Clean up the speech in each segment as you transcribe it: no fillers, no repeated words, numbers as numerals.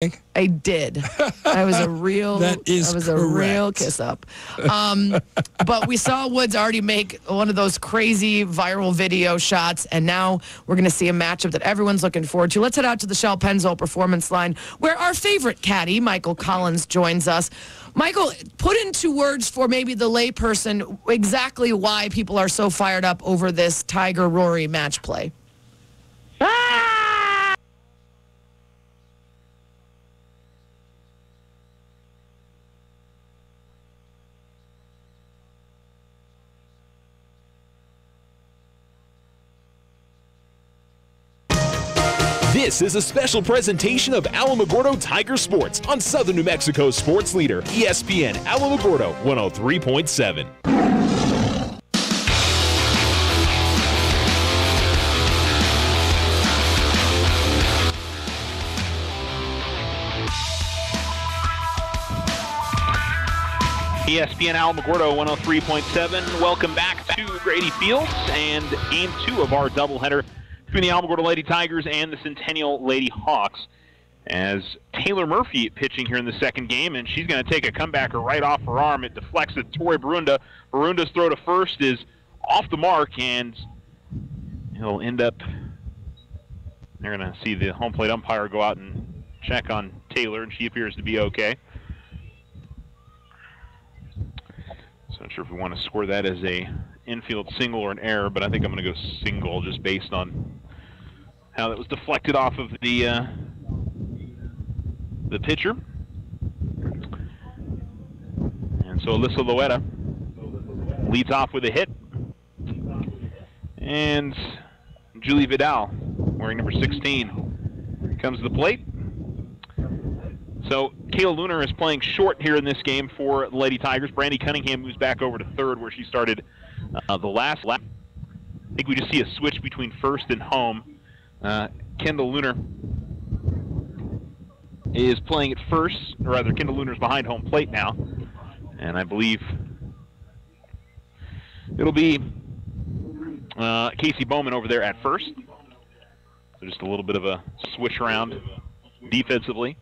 I did. I was a real. That is I was correct. a real kiss up. But we saw Woods already make one of those crazy viral video shots, and now we're going to see a matchup that everyone's looking forward to. Let's head out to the Shell Pennzoil Performance Line, where our favorite caddy, Michael Collins, joins us. Michael, put into words for maybe the layperson exactly why people are so fired up over this Tiger Rory match play. This is a special presentation of Alamogordo Tiger Sports on Southern New Mexico's sports leader, ESPN Alamogordo 103.7. ESPN Alamogordo 103.7. Welcome back to Grady Fields and Game 2 of our doubleheader between the Alamogordo Lady Tigers and the Centennial Lady Hawks, as Taylor Murphy pitching here in the second game, and she's going to take a comebacker right off her arm. It deflects to Tori Barunda. Barunda's throw to first is off the mark, and he'll end up, they're going to see the home plate umpire go out and check on Taylor, and she appears to be okay. So I'm not sure if we want to score that as a infield single or an error, but I think I'm going to go single just based on how that was deflected off of the pitcher. And so Alyssa Loetta leads off with a hit. And Julie Vidal, wearing number 16, comes to the plate. So Kayla Lunar is playing short here in this game for the Lady Tigers. Brandy Cunningham moves back over to third where she started the last lap. I think we just see a switch between first and home. Kendall Lunar is playing at first, or rather Kendall Lunar's behind home plate now. And I believe it'll be Casey Bowman over there at first. So just a little bit of a switch around defensively.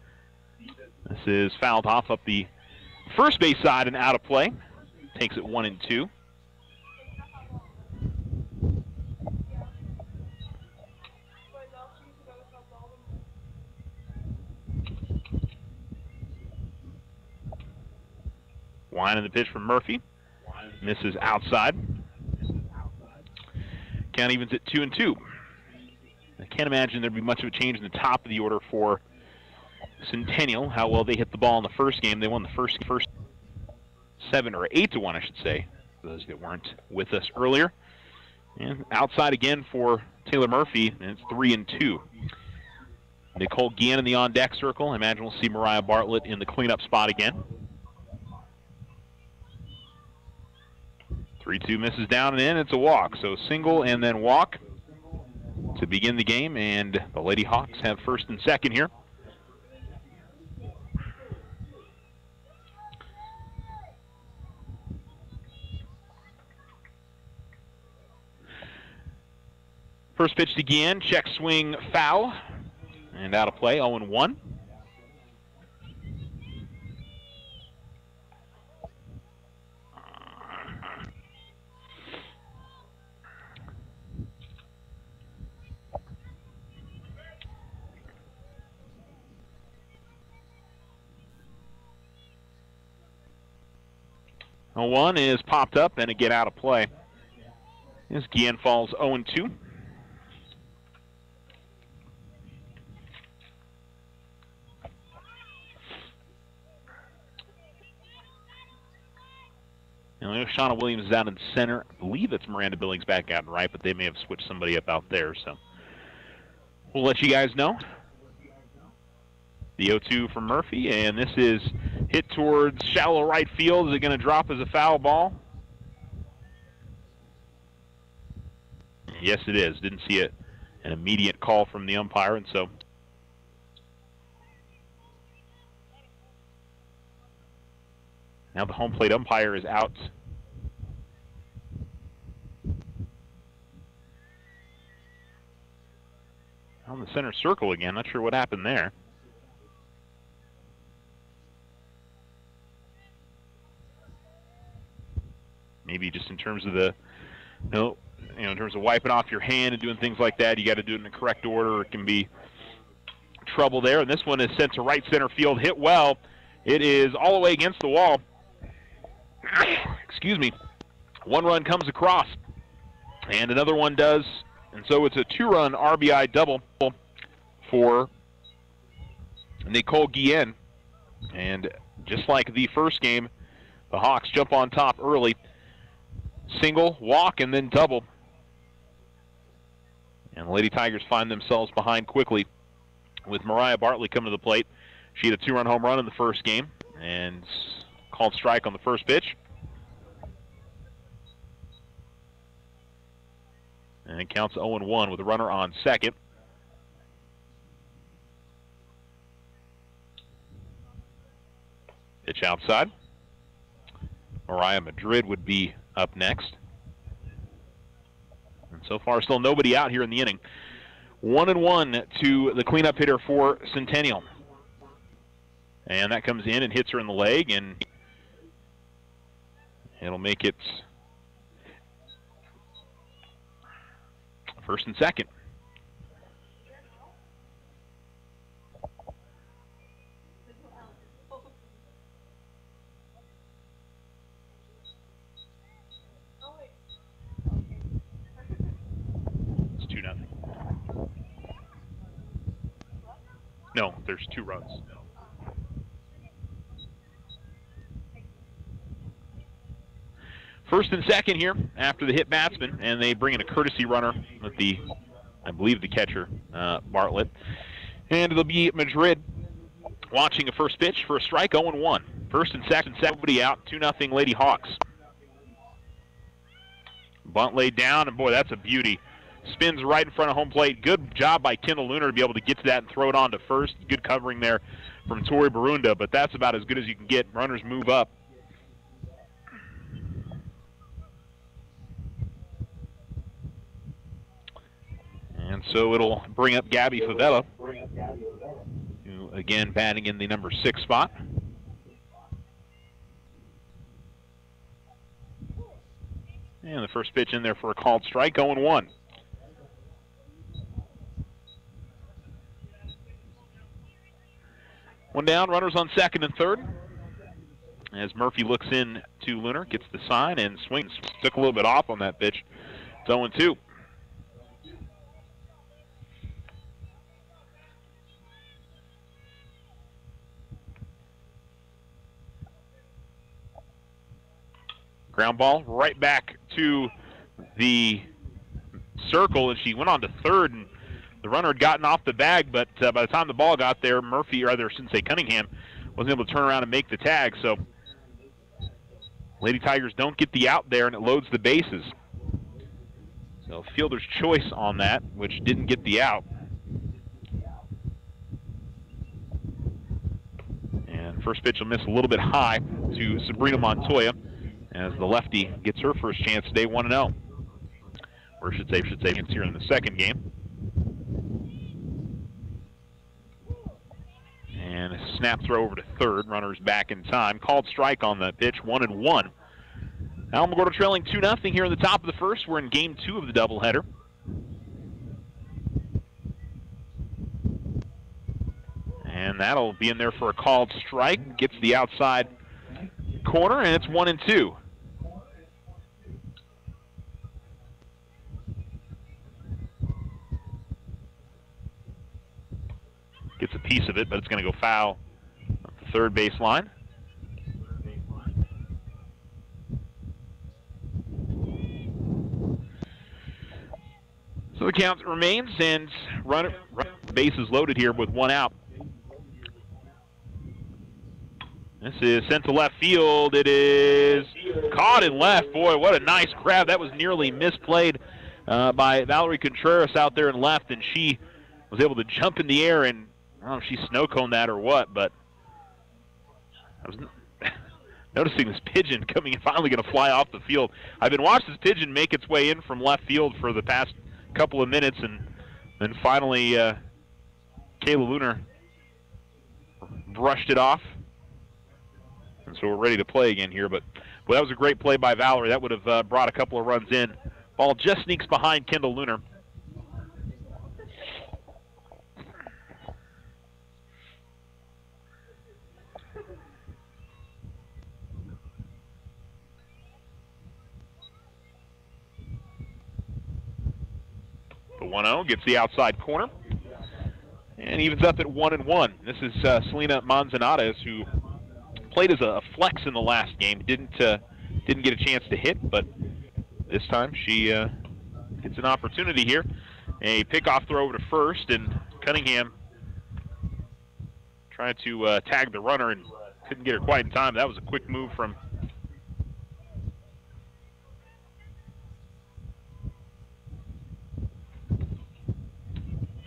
This is fouled off up the first base side and out of play. Takes it 1-2. Line in the pitch from Murphy. Misses outside. Count evens at 2-2. I can't imagine there'd be much of a change in the top of the order for Centennial. How well they hit the ball in the first game. They won the first 7 or 8-1, I should say, for those that weren't with us earlier. And outside again for Taylor Murphy, and it's 3-2. Nicole Guillen in the on-deck circle. I imagine we'll see Mariah Bartlett in the cleanup spot again. 3-2 misses down and in. It's a walk. So single and then walk to begin the game, and the Lady Hawks have first and second here. First pitch to Guillen, check swing, foul, and out of play, 0-1. One is popped up and again out of play. As Guillen falls 0-2. Now, I know Shauna Williams is out in center. I believe it's Miranda Billings back out in right, but they may have switched somebody up out there, so we'll let you guys know. The 0-2 from Murphy, and this is hit towards shallow right field. Is it going to drop as a foul ball? Yes, it is. Didn't see an immediate call from the umpire, and so now the home plate umpire is out. On the center circle again. Not sure what happened there. maybe just in terms of the, in terms of wiping off your hand and doing things like that, you got to do it in the correct order. It can be trouble there. And this one is sent to right center field, hit well. It is all the way against the wall. Excuse me. One run comes across, and another one does. And so it's a 2-run RBI double for Nicole Guillen. And just like the first game, the Hawks jump on top early. Single, walk, and then double. And the Lady Tigers find themselves behind quickly with Mariah Bartley coming to the plate. She had a 2-run home run in the first game and called strike on the first pitch. And it counts 0-1 with a runner on second. Pitch outside. Mariah Madrid would be up next. And so far, still nobody out here in the inning. 1-1 to the cleanup hitter for Centennial. And that comes in and hits her in the leg, and it'll make it first and second. It's 2-0. No, there's 2 runs. First and second here after the hit batsman, and they bring in a courtesy runner with I believe the catcher, Bartlett. And it'll be Madrid watching a first pitch for a strike, 0-1. First and second, somebody out, 2-0 Lady Hawks. Bunt laid down, and boy, that's a beauty. Spins right in front of home plate. Good job by Kendall Lunar to be able to get to that and throw it on to first. Good covering there from Tori Barunda, but that's about as good as you can get. Runners move up. And so it'll bring up Gabby Favela, who again batting in the number 6 spot. And the first pitch in there for a called strike, 0-1. One down, runners on second and third. As Murphy looks in to Lunar, gets the sign and swings. Took a little bit off on that pitch. It's 0-2. Ground ball right back to the circle, and she went on to third, and the runner had gotten off the bag, but by the time the ball got there, Murphy, or rather, I shouldn't say Cunningham, wasn't able to turn around and make the tag. So Lady Tigers don't get the out there, and it loads the bases. So fielder's choice on that, which didn't get the out. And first pitch will miss a little bit high to Sabrina Montoya, as the lefty gets her first chance today, 1-0. Or I should say it's here in the second game. And a snap throw over to third. Runners back in time. Called strike on the pitch, 1-1. Alamogordo trailing 2-0 here in the top of the first. We're in game 2 of the doubleheader. And that'll be in there for a called strike. Gets the outside corner, and it's 1-2. Gets a piece of it, but it's going to go foul at the third base line. So the count remains, and base is loaded here with 1 out. This is sent to left field. It is caught in left. Boy, what a nice grab. That was nearly misplayed by Valerie Contreras out there in left, and she was able to jump in the air, and I don't know if she snow-coned that or what, but I was noticing this pigeon finally going to fly off the field. I've been watching this pigeon make its way in from left field for the past couple of minutes, and then finally Kayla Lunar brushed it off. And so we're ready to play again here, but Well, that was a great play by Valerie. That would have brought a couple of runs in. Ball just sneaks behind Kendall Lunar. The 1-0 gets the outside corner and evens up at 1-1. This is Selena Manzanares, who played as a flex in the last game. Didn't get a chance to hit, but this time she gets an opportunity here. A pickoff throw over to first, and Cunningham tried to tag the runner and couldn't get her quite in time. That was a quick move from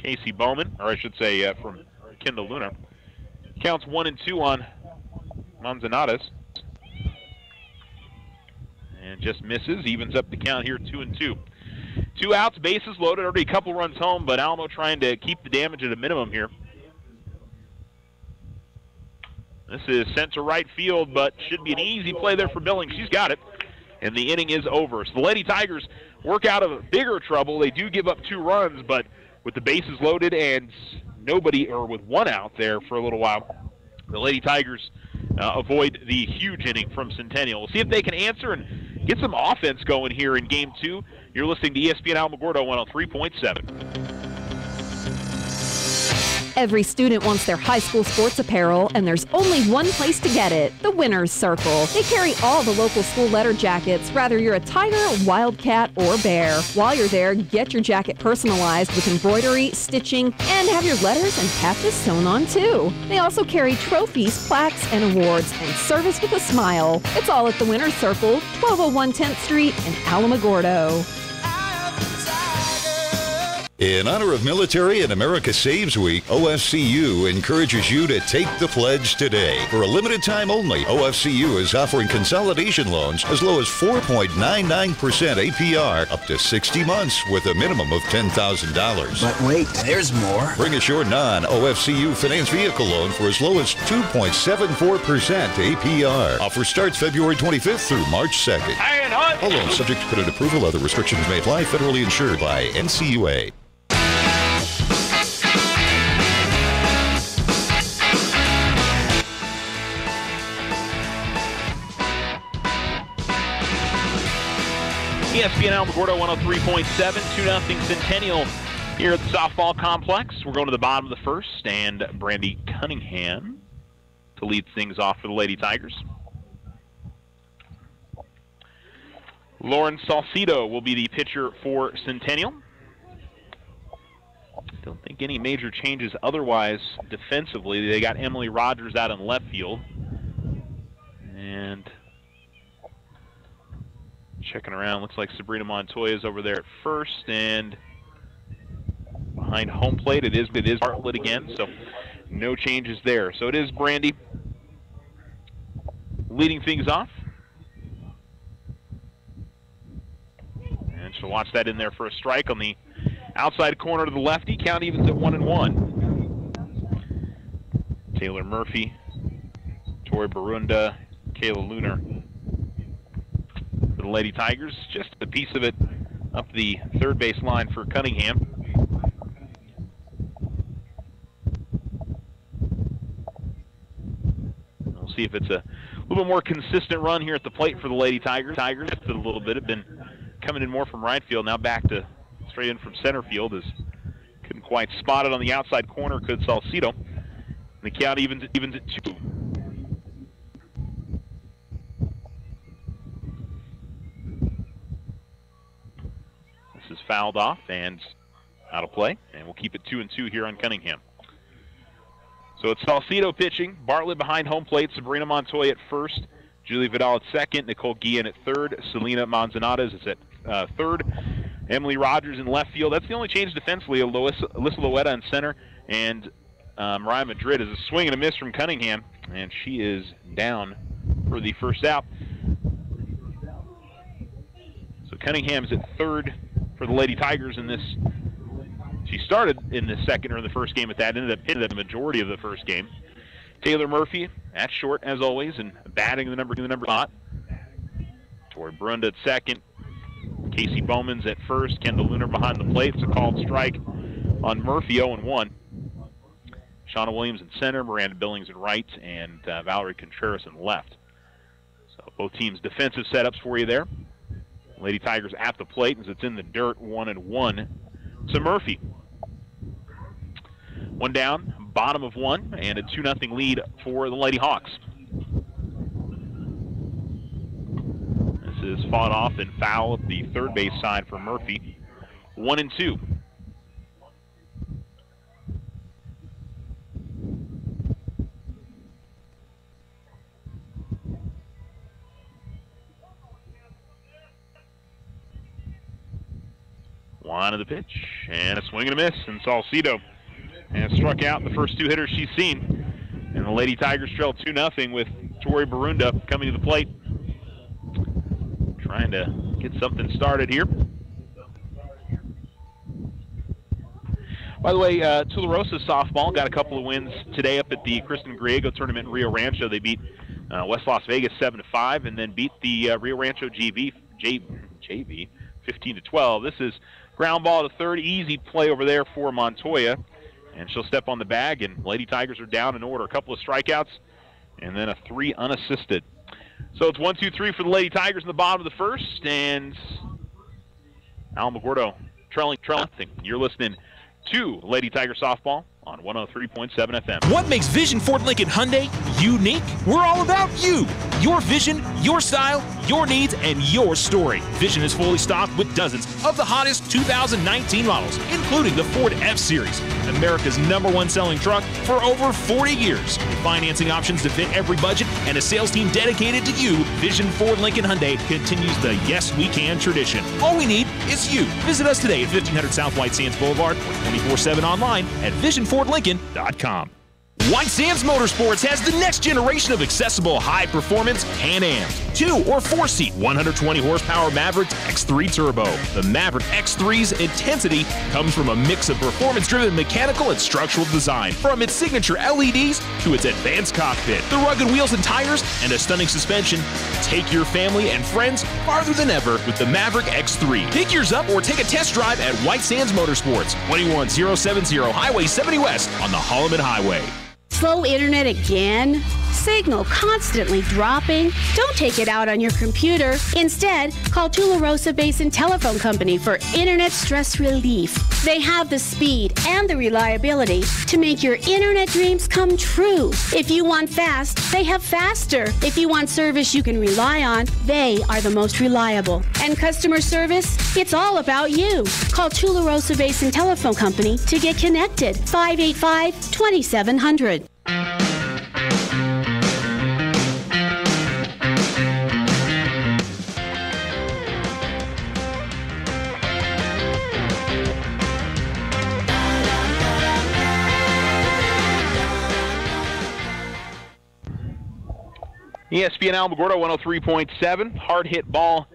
Casey Bowman, or I should say from Kendall Luna. Counts 1-2 on Manzanares. And just misses, evens up the count here, 2-2. 2 outs, bases loaded, already a couple runs home, but Alamo trying to keep the damage at a minimum here. This is sent to right field, but should be an easy play there for Billings. She's got it, and the inning is over. So the Lady Tigers work out of bigger trouble. They do give up 2 runs, but with the bases loaded and nobody, or with 1 out there for a little while, the Lady Tigers avoid the huge inning from Centennial. We'll see if they can answer and get some offense going here in Game 2. You're listening to ESPN Alamogordo 103.7. Every student wants their high school sports apparel, and there's only one place to get it, the Winner's Circle. They carry all the local school letter jackets, whether you're a Tiger, Wildcat, or Bear. While you're there, get your jacket personalized with embroidery, stitching, and have your letters and patches sewn on too. They also carry trophies, plaques, and awards, and service with a smile. It's all at the Winner's Circle, 1201 10th Street in Alamogordo. In honor of Military and America Saves Week, OFCU encourages you to take the pledge today. For a limited time only, OFCU is offering consolidation loans as low as 4.99% APR up to 60 months with a minimum of $10,000. But wait, there's more. Bring us your non-OFCU finance vehicle loan for as low as 2.74% APR. Offer starts February 25th through March 2nd. All loans subject to credit approval. Other restrictions may apply. Federally insured by NCUA. ESPN Alamogordo 103.7, 2-0 Centennial here at the softball complex. We're going to the bottom of the first, and Brandy Cunningham to lead things off for the Lady Tigers. Lauren Salcido will be the pitcher for Centennial. Don't think any major changes otherwise defensively. They got Emily Rogers out in left field. And checking around, looks like Sabrina Montoya is over there at first, and behind home plate it is Bartlett again, so no changes there. So it is Brandy leading things off. And she'll watch that in there for a strike on the outside corner to the lefty. Count evens at 1-1. Taylor Murphy, Tori Barunda, Kayla Lunar for the Lady Tigers. Just a piece of it up the third base line for Cunningham. We'll see if it's a little more consistent run here at the plate for the Lady Tigers. Tigers a little bit have been coming in more from right field, now back to straight in from center field, as couldn't quite spot it on the outside corner, could Salcido. And the count evens at 2. This is fouled off and out of play, and we'll keep it 2-2 here on Cunningham. So it's Salcido pitching, Bartlett behind home plate, Sabrina Montoya at first, Julie Vidal at second, Nicole Guillen at third, Selena Manzanares is at third, Emily Rogers in left field. That's the only change defensively. Alyssa Loetta in center, and Mariah Madrid is a swing and a miss from Cunningham, and she is down for the first out. So Cunningham's at third for the Lady Tigers in this. She started in the second or the first game at that, ended up hitting the majority of the first game. Taylor Murphy at short as always, and batting the number spot. Tori Brunda at second. Casey Bowman's at first. Kendall Lunar behind the plate. It's a called strike on Murphy, 0-1. Shauna Williams in center, Miranda Billings in right, and Valerie Contreras in left. So both teams' defensive setups for you there. Lady Tigers at the plate as it's in the dirt, 1-1 to Murphy. One down, bottom of one, and a 2-0 lead for the Lady Hawks. This is fought off and foul at the third base side for Murphy. 1-2. Line of the pitch, and a swing and a miss, and Salcido has struck out the first two hitters she's seen. And the Lady Tigers trail 2-0 with Tori Barunda coming to the plate. Trying to get something started here. By the way, Tularosa softball got a couple of wins today up at the Kristen Griego tournament in Rio Rancho. They beat West Las Vegas 7-5, and then beat the Rio Rancho JV 15-12. This is ground ball to third, easy play over there for Montoya, and she'll step on the bag, and Lady Tigers are down in order. A couple of strikeouts, and then a 3 unassisted. So it's 1-2-3 for the Lady Tigers in the bottom of the first, and Alamogordo trailing. You're listening to Lady Tiger Softball on 103.7 FM. What makes Vision Ford Lincoln Hyundai unique? We're all about you. Your vision, your style, your needs, and your story. Vision is fully stocked with dozens of the hottest 2019 models, including the Ford F-Series, America's #1 selling truck for over 40 years. With financing options to fit every budget and a sales team dedicated to you, Vision Ford Lincoln Hyundai continues the Yes We Can tradition. All we need is you. Visit us today at 1500 South White Sands Boulevard or 24/7 online at visionfordlincoln.com. White Sands Motorsports has the next generation of accessible high-performance Can-Ams. 2- or 4-seat, 120-horsepower Maverick X3 Turbo. The Maverick X3's intensity comes from a mix of performance-driven mechanical and structural design. From its signature LEDs to its advanced cockpit, the rugged wheels and tires, and a stunning suspension. Take your family and friends farther than ever with the Maverick X3. Pick yours up or take a test drive at White Sands Motorsports, 21070 Highway 70 West on the Holloman Highway. Slow internet again? Signal constantly dropping? Don't take it out on your computer. Instead, call Tularosa Basin Telephone Company for internet stress relief. They have the speed and the reliability to make your internet dreams come true. If you want fast, they have faster. If you want service you can rely on, they are the most reliable. And customer service? It's all about you. Call Tularosa Basin Telephone Company to get connected. 585-2700. ESPN Alamogordo 103.7. Hard hit ball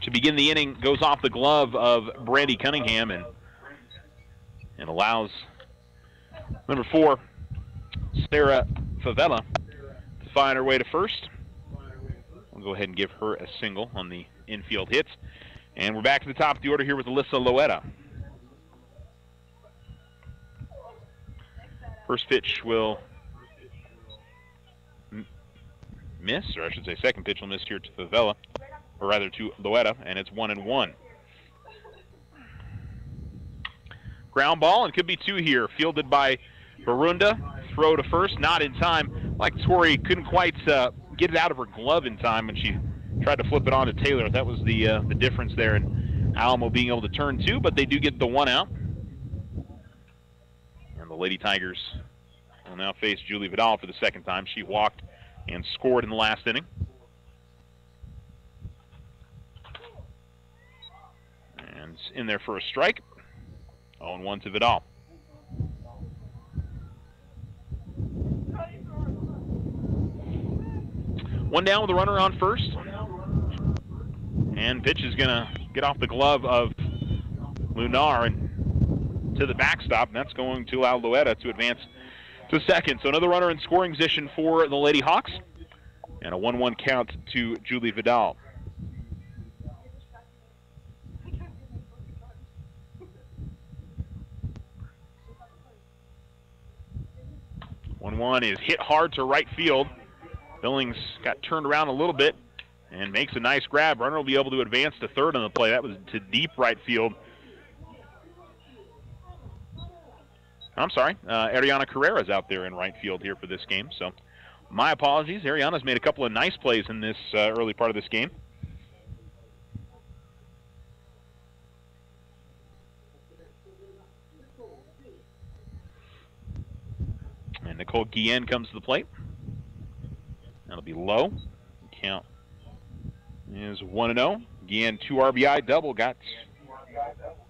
to begin the inning goes off the glove of Brandy Cunningham and allows number 4, Sarah Favela, to find her way to first. We'll go ahead and give her a single on the infield hits. And we're back to the top of the order here with Alyssa Loetta. First pitch will miss, or I should say second pitch will miss here to Favela, or rather to Loetta, and it's 1-1. Ground ball, and could be 2 here, fielded by Barunda. Throw to first, not in time. Like Tori couldn't quite get it out of her glove in time when she tried to flip it on to Taylor. That was the difference there in Alamo being able to turn 2, but they do get the 1 out. And the Lady Tigers will now face Julie Vidal for the second time. She walked and scored in the last inning. And in there for a strike. 0-1 to Vidal. One down with a runner on first. And pitch is going to get off the glove of Lunar and to the backstop. And that's going to allow Loetta to advance to second. So another runner in scoring position for the Lady Hawks. And a 1-1 count to Julie Vidal. One is hit hard to right field. Billings got turned around a little bit and makes a nice grab. Runner will be able to advance to third on the play. That was to deep right field. I'm sorry, Ariana Carrera's out there in right field here for this game. So my apologies. Ariana's made a couple of nice plays in this early part of this game. And Nicole Guillen comes to the plate. That'll be low. Count is 1-0. Guillen 2 RBI double. Got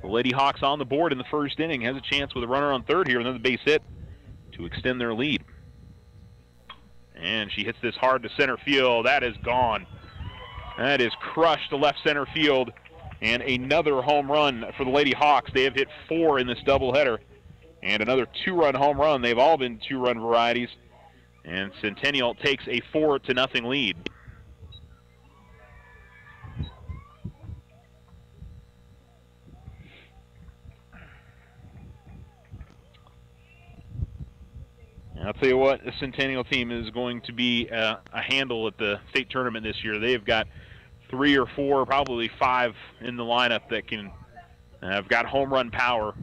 the Lady Hawks on the board in the first inning. Has a chance with a runner on third here, and then the base hit to extend their lead. And she hits this hard to center field. That is gone. That is crushed to left center field. And another home run for the Lady Hawks. They have hit 4 in this doubleheader. And another 2-run home run. They've all been 2-run varieties. And Centennial takes a 4-0 lead. And I'll tell you what, the Centennial team is going to be a handle at the state tournament this year. They've got 3 or 4, probably 5 in the lineup that can have got home run power.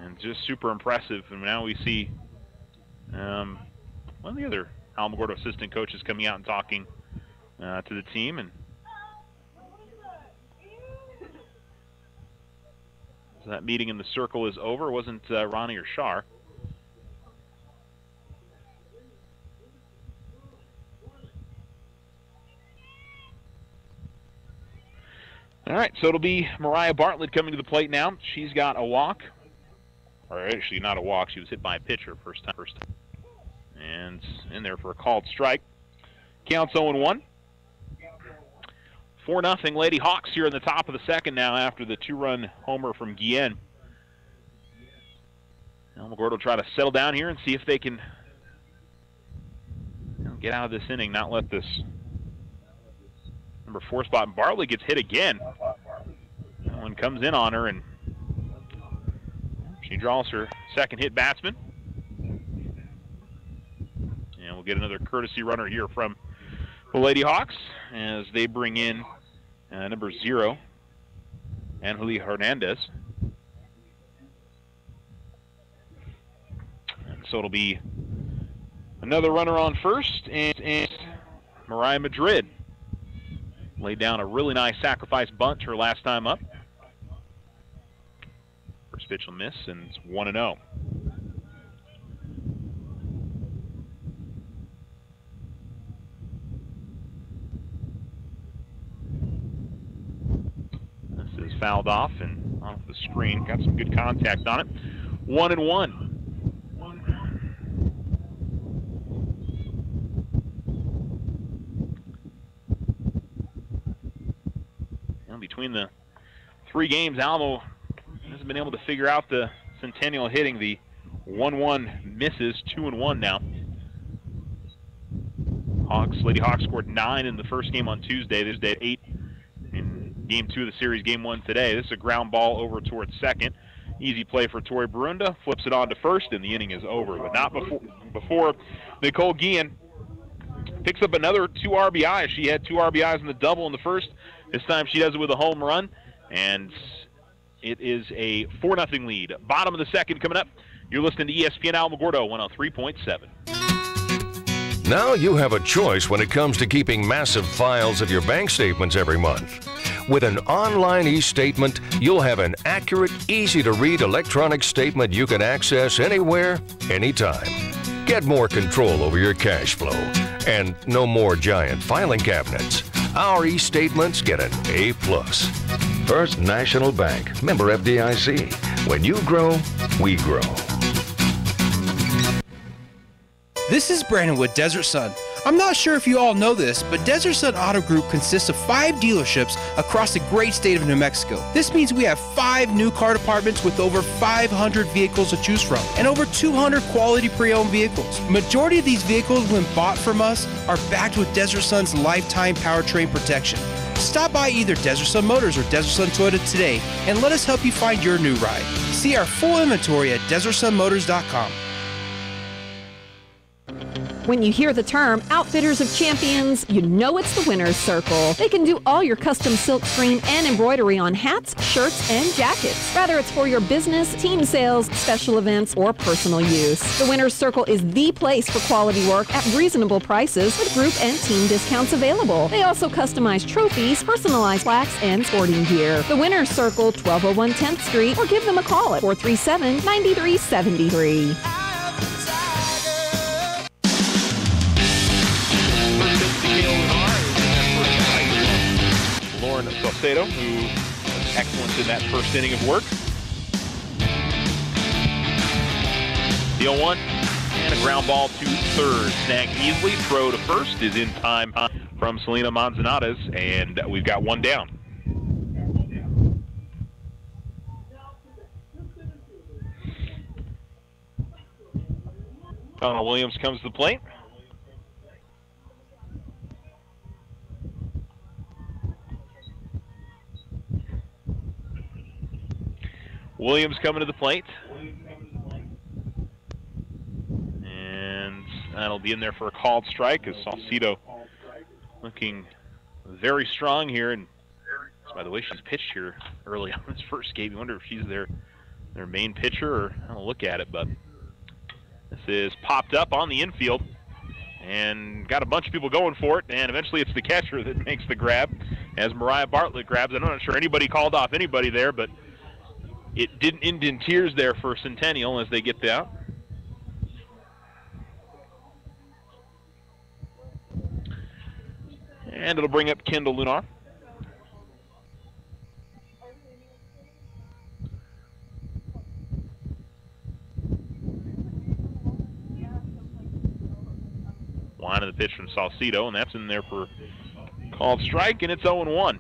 And just super impressive. And now we see one of the other Alamogordo assistant coaches coming out and talking to the team. And so that meeting in the circle is over. It wasn't Ronnie or Shar. All right, so it'll be Mariah Bartlett coming to the plate now. She's got a walk. Or actually not a walk. She was hit by a pitcher first time. And in there for a called strike. Counts 0-1. 4-0 Lady Hawks here in the top of the second now after the 2-run homer from Guillen. Alamogordo will try to settle down here and see if they can get out of this inning, not let this number 4 spot. And Bartlett gets hit again. That one comes in on her, and she draws her second hit batsman. And we'll get another courtesy runner here from the Lady Hawks as they bring in number 0, Angeli Hernandez. And so it'll be another runner on first, and Mariah Madrid laid down a really nice sacrifice bunt her last time up. First pitch will miss, and it's 1-0. This is fouled off and off the screen. Got some good contact on it. 1-1. Between the 3 games, Alamo hasn't been able to figure out the Centennial hitting. The 1-1 misses, 2-1 now. Lady Hawks scored 9 in the first game on Tuesday. There's 8 in game 2 of the series, game 1 today. This is a ground ball over towards second. Easy play for Tori Barunda. Flips it on to first, and the inning is over. But not before Nicole Guillen picks up another 2 RBIs. She had 2 RBIs in the double in the first. This time she does it with a home run, and it is a 4-0 lead. Bottom of the second coming up. You're listening to ESPN Alamogordo 103.7. Now you have a choice when it comes to keeping massive files of your bank statements every month. With an online e-statement, you'll have an accurate, easy-to-read electronic statement you can access anywhere, anytime. Get more control over your cash flow, and no more giant filing cabinets. Our e-statements get an A+. First National Bank, member FDIC. When you grow, we grow. This is Brandon with Desert Sun. I'm not sure if you all know this, but Desert Sun Auto Group consists of 5 dealerships across the great state of New Mexico. This means we have 5 new car departments with over 500 vehicles to choose from and over 200 quality pre-owned vehicles. Majority of these vehicles, when bought from us, are backed with Desert Sun's lifetime powertrain protection. Stop by either Desert Sun Motors or Desert Sun Toyota today and let us help you find your new ride. See our full inventory at DesertSunMotors.com. When you hear the term Outfitters of Champions, you know it's the Winner's Circle. They can do all your custom silk screen and embroidery on hats, shirts, and jackets. Whether it's for your business, team sales, special events, or personal use. The Winner's Circle is the place for quality work at reasonable prices with group and team discounts available. They also customize trophies, personalized plaques, and sporting gear. The Winner's Circle, 1201 10th Street, or give them a call at 437-9373. Salcedo, who was excellent in that first inning of work. The 0-1 and a ground ball to third. Snagged easily. Throw to first is in time from Selena Manzanares, and we've got one down. Connell Williams comes to the plate. Williams coming to the plate. And that'll be in there for a called strike as Salcedo looking very strong here. And by the way, she's pitched here early on this first game. You wonder if she's their main pitcher, or I'll look at it. But this is popped up on the infield and got a bunch of people going for it. And eventually it's the catcher that makes the grab as Mariah Bartlett grabs it. I'm not sure anybody called off anybody there, but it didn't end in tears there for Centennial as they get the out. And it'll bring up Kendall Lunar. Line of the pitch from Salcedo, and that's in there for called strike, and it's 0-1.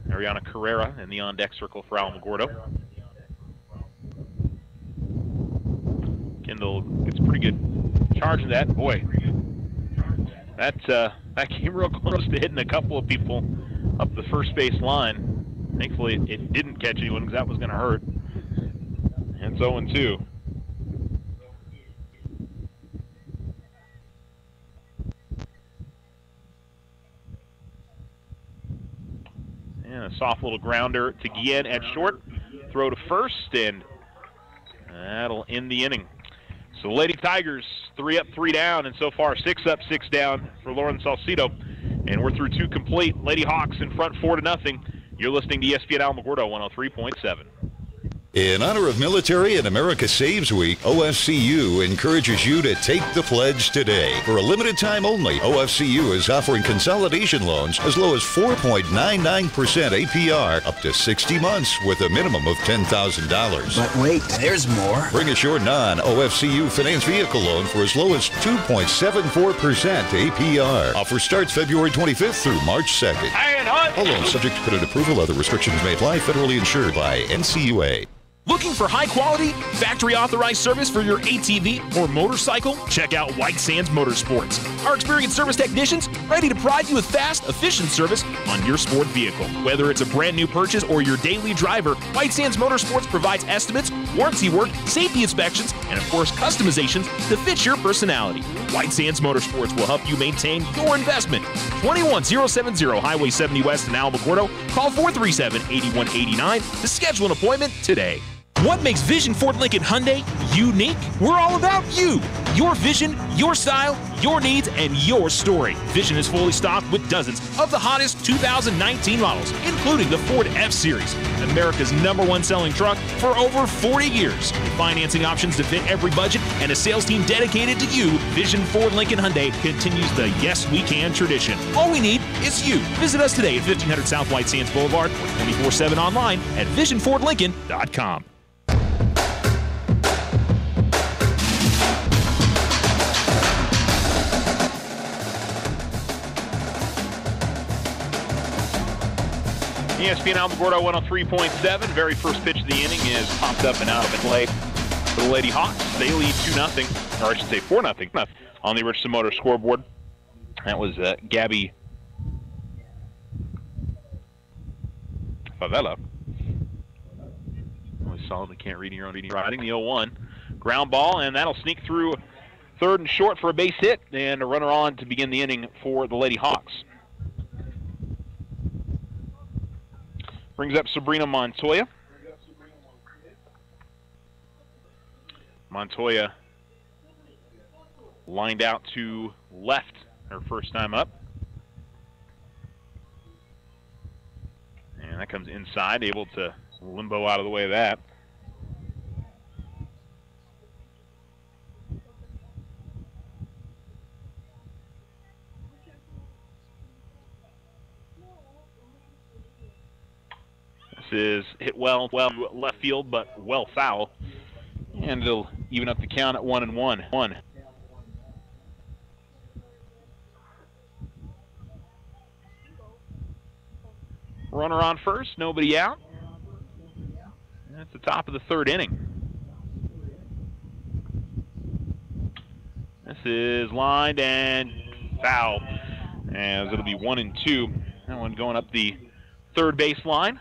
Ariana Carrera in the on-deck circle for Alamogordo. Kendall gets a pretty good charge of that. Boy, that came real close to hitting a couple of people up the first base line. Thankfully, it didn't catch anyone because that was going to hurt. And it's 0-2. And a soft little grounder to Guillen at short. Throw to first, and that'll end the inning. So Lady Tigers 3 up, 3 down, and so far 6 up, 6 down for Lauren Salcedo. And we're through 2 complete. Lady Hawks in front 4-0. You're listening to ESPN Alamogordo 103.7. In honor of Military and America Saves Week, OFCU encourages you to take the pledge today. For a limited time only, OFCU is offering consolidation loans as low as 4.99% APR up to 60 months with a minimum of $10,000. But wait, there's more. Bring us your non-OFCU finance vehicle loan for as low as 2.74% APR. Offer starts February 25th through March 2nd. All loans subject to credit approval. Other restrictions may apply. Federally insured by NCUA. Looking for high-quality, factory-authorized service for your ATV or motorcycle? Check out White Sands Motorsports. Our experienced service technicians ready to provide you with fast, efficient service on your sport vehicle. Whether it's a brand new purchase or your daily driver, White Sands Motorsports provides estimates, warranty work, safety inspections, and of course customizations to fit your personality. White Sands Motorsports will help you maintain your investment. 21070 Highway 70 West in Alamogordo. Call 437-8189 to schedule an appointment today. What makes Vision Ford Lincoln Hyundai unique? We're all about you. Your vision, your style, your needs, and your story. Vision is fully stocked with dozens of the hottest 2019 models, including the Ford F-Series, America's #1 selling truck for over 40 years. With financing options to fit every budget and a sales team dedicated to you, Vision Ford Lincoln Hyundai continues the Yes We Can tradition. All we need is you. Visit us today at 1500 South White Sands Boulevard or 24/7 online at visionfordlincoln.com. ESPN Alamogordo 103.7. Very first pitch of the inning is popped up and out of play for the Lady Hawks. They lead 2-0, or I should say 4-0 on the Richardson Motor scoreboard. That was Gabby Favela. Always solidly can't read your own writing. The 0-1 ground ball, and that'll sneak through third and short for a base hit, and a runner on to begin the inning for the Lady Hawks. Brings up Sabrina Montoya. Montoya lined out to left her first time up. And that comes inside, able to limbo out of the way of that. This is hit well left field, but well foul. And it'll even up the count at 1-1. Runner on first, nobody out. That's the top of the third inning. This is lined and foul, as it'll be 1-2. That one going up the third base line.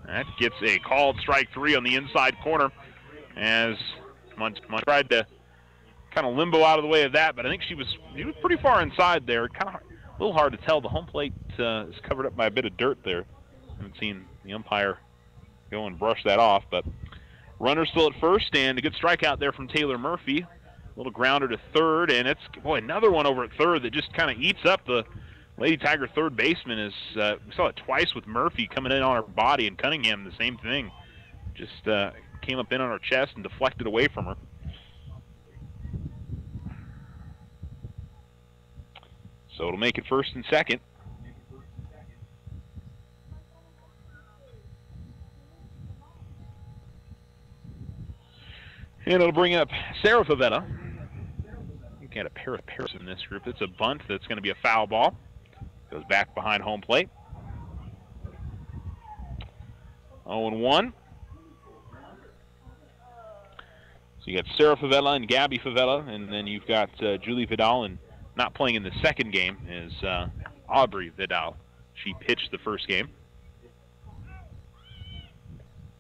That gets a called strike three on the inside corner, as Mont tried to kind of limbo out of the way of that, but I think she was pretty far inside there. Kind of a little hard to tell. The home plate is covered up by a bit of dirt there. I haven't seen the umpire go and brush that off, but runner still at first, and a good strikeout there from Taylor Murphy. A little grounder to third, and it's, boy, another one over at third that just kind of eats up the Lady Tiger third baseman. We saw it twice with Murphy coming in on her body, and Cunningham the same thing. Just came up in on her chest and deflected away from her. So it'll make it first and second. And it'll bring up Sarah Favela. You got a pair of pairs in this group. It's a bunt that's going to be a foul ball. Goes back behind home plate. 0-1. So you got Sarah Favela and Gabby Favela, and then you've got Julie Vidal, and not playing in the second game is Aubrey Vidal. She pitched the first game.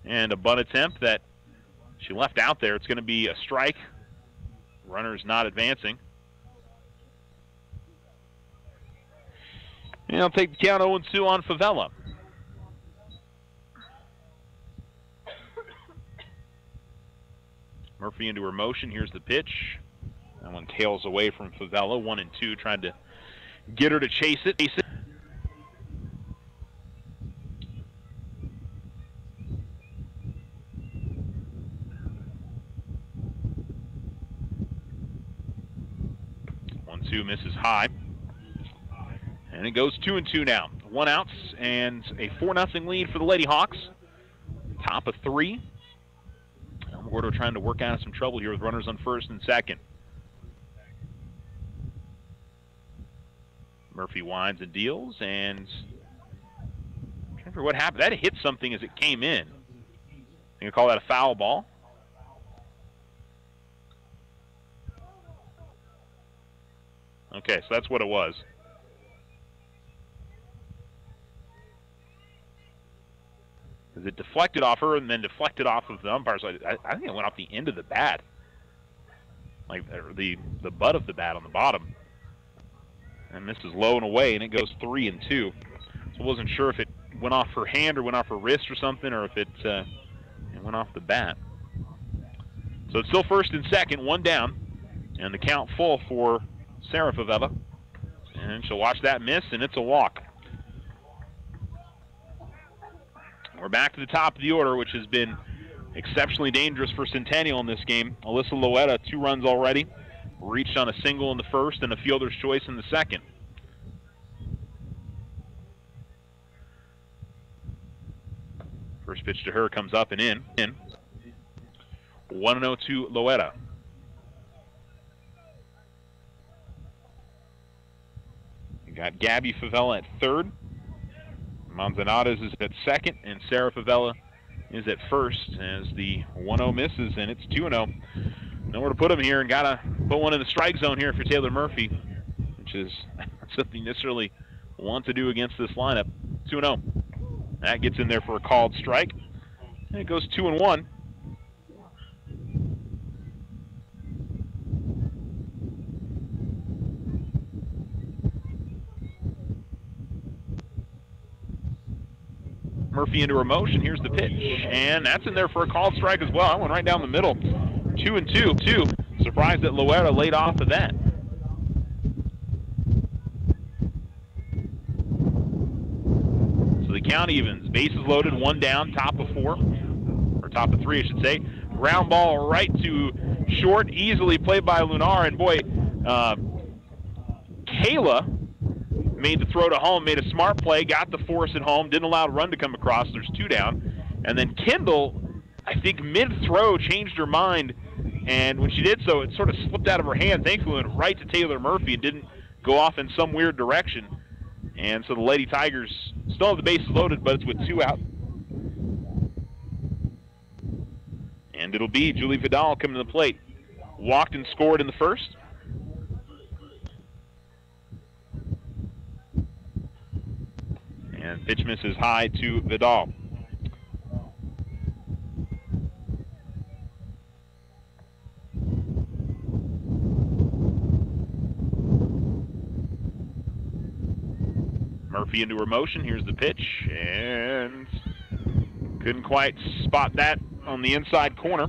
And a bunt attempt that she left out there. It's going to be a strike. Runner's not advancing. And I'll take the count 0-2 on Favela. Murphy into her motion. Here's the pitch. That one tails away from Favela. 1-2, trying to get her to chase it. 1-2 misses high. And it goes 2-2 now. 1 out and a 4-0 lead for the Lady Hawks. Top of 3. Alamogordo trying to work out of some trouble here with runners on first and second. Murphy winds and deals, and I'm trying to remember what happened. That hit something as it came in. I think I call that a foul ball. Okay, so that's what it was. Because it deflected off her and then deflected off of the umpire. So I think it went off the end of the bat. Like the butt of the bat on the bottom. And this is low and away, and it goes 3-2. So I wasn't sure if it went off her hand or went off her wrist or something, or if it went off the bat. So it's still first and second, 1 down. And the count full for Sarah Favela. And she'll watch that miss, and it's a walk. We're back to the top of the order, which has been exceptionally dangerous for Centennial in this game. Alyssa Loetta, 2 runs already. Reached on a single in the first and a fielder's choice in the second. First pitch to her comes up and in. 1-0 to Loera. You got Gabby Favela at third. Manzanares is at second, and Sarah Favela is at first as the 1-0 misses, and it's 2-0. Nowhere to put him here, and got to put one in the strike zone here for Taylor Murphy, which is something you necessarily want to do against this lineup. 2-0. That gets in there for a called strike, and it goes 2-1. Murphy into her motion. Here's the pitch, and that's in there for a called strike as well. That went right down the middle. 2-2. Surprised that Loera laid off of that. So the count evens. Bases loaded, one down, top of four, or top of three, I should say. Ground ball right to short, easily played by Lunar, and boy, Kayla made the throw to home, made a smart play, got the force at home, didn't allow a run to come across. There's two down. And then Kendall, I think mid-throw, changed her mind, and when she did so, it sort of slipped out of her hand, thankfully went right to Taylor Murphy and didn't go off in some weird direction. And so the Lady Tigers still have the bases loaded, but it's with two out. And it'll be Julie Vidal coming to the plate. Walked and scored in the first. And pitch misses high to Vidal. Murphy into her motion. Here's the pitch, and couldn't quite spot that on the inside corner.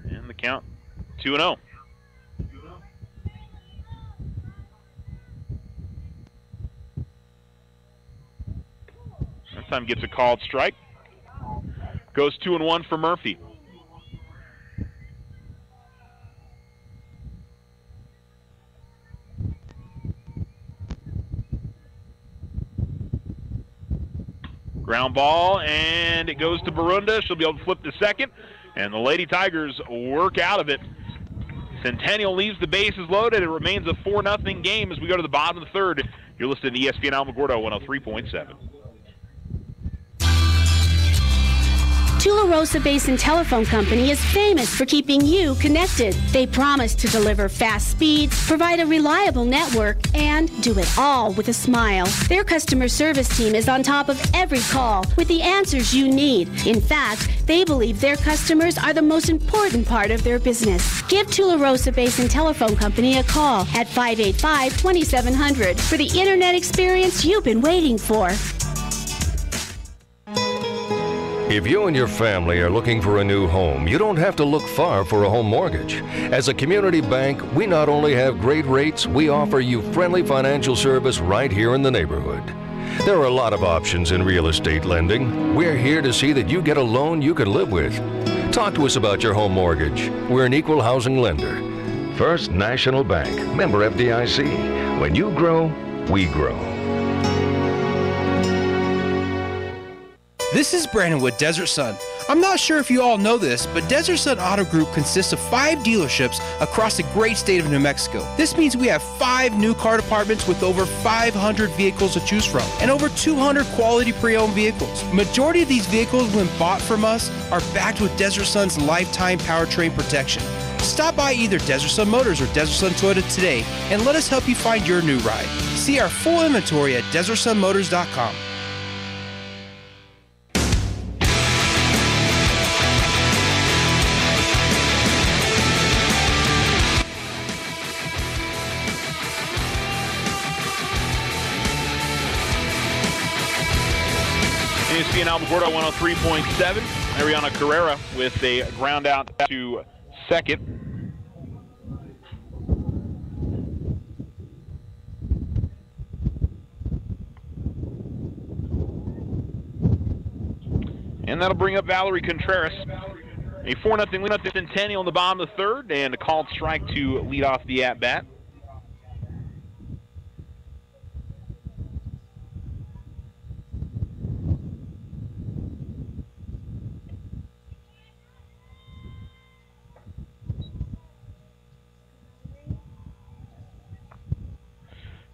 And the count 2-0. This time gets a called strike. Goes 2-1 for Murphy. Ground ball, and it goes to Barunda. She'll be able to flip to second, and the Lady Tigers work out of it. Centennial leaves the bases loaded. It remains a 4-0 game as we go to the bottom of the third. You're listening to ESPN Alamogordo 103.7. Tularosa Basin Telephone Company is famous for keeping you connected. They promise to deliver fast speeds, provide a reliable network, and do it all with a smile. Their customer service team is on top of every call with the answers you need. In fact, they believe their customers are the most important part of their business. Give Tularosa Basin Telephone Company a call at 585-2700 for the internet experience you've been waiting for. If you and your family are looking for a new home, you don't have to look far for a home mortgage. As a community bank, we not only have great rates, we offer you friendly financial service right here in the neighborhood. There are a lot of options in real estate lending. We're here to see that you get a loan you can live with. Talk to us about your home mortgage. We're an equal housing lender. First National Bank, member FDIC. When you grow, we grow. This is Brandon with Desert Sun. I'm not sure if you all know this, but Desert Sun Auto Group consists of 5 dealerships across the great state of New Mexico. This means we have 5 new car departments with over 500 vehicles to choose from and over 200 quality pre-owned vehicles. Majority of these vehicles, when bought from us, are backed with Desert Sun's lifetime powertrain protection. Stop by either Desert Sun Motors or Desert Sun Toyota today and let us help you find your new ride. See our full inventory at DesertSunMotors.com. ESPN Alamogordo 103.7. Ariana Carrera with a ground out to second. And that'll bring up Valerie Contreras. A 4-0 lead up to Centennial in the bottom of the third, and a called strike to lead off the at-bat.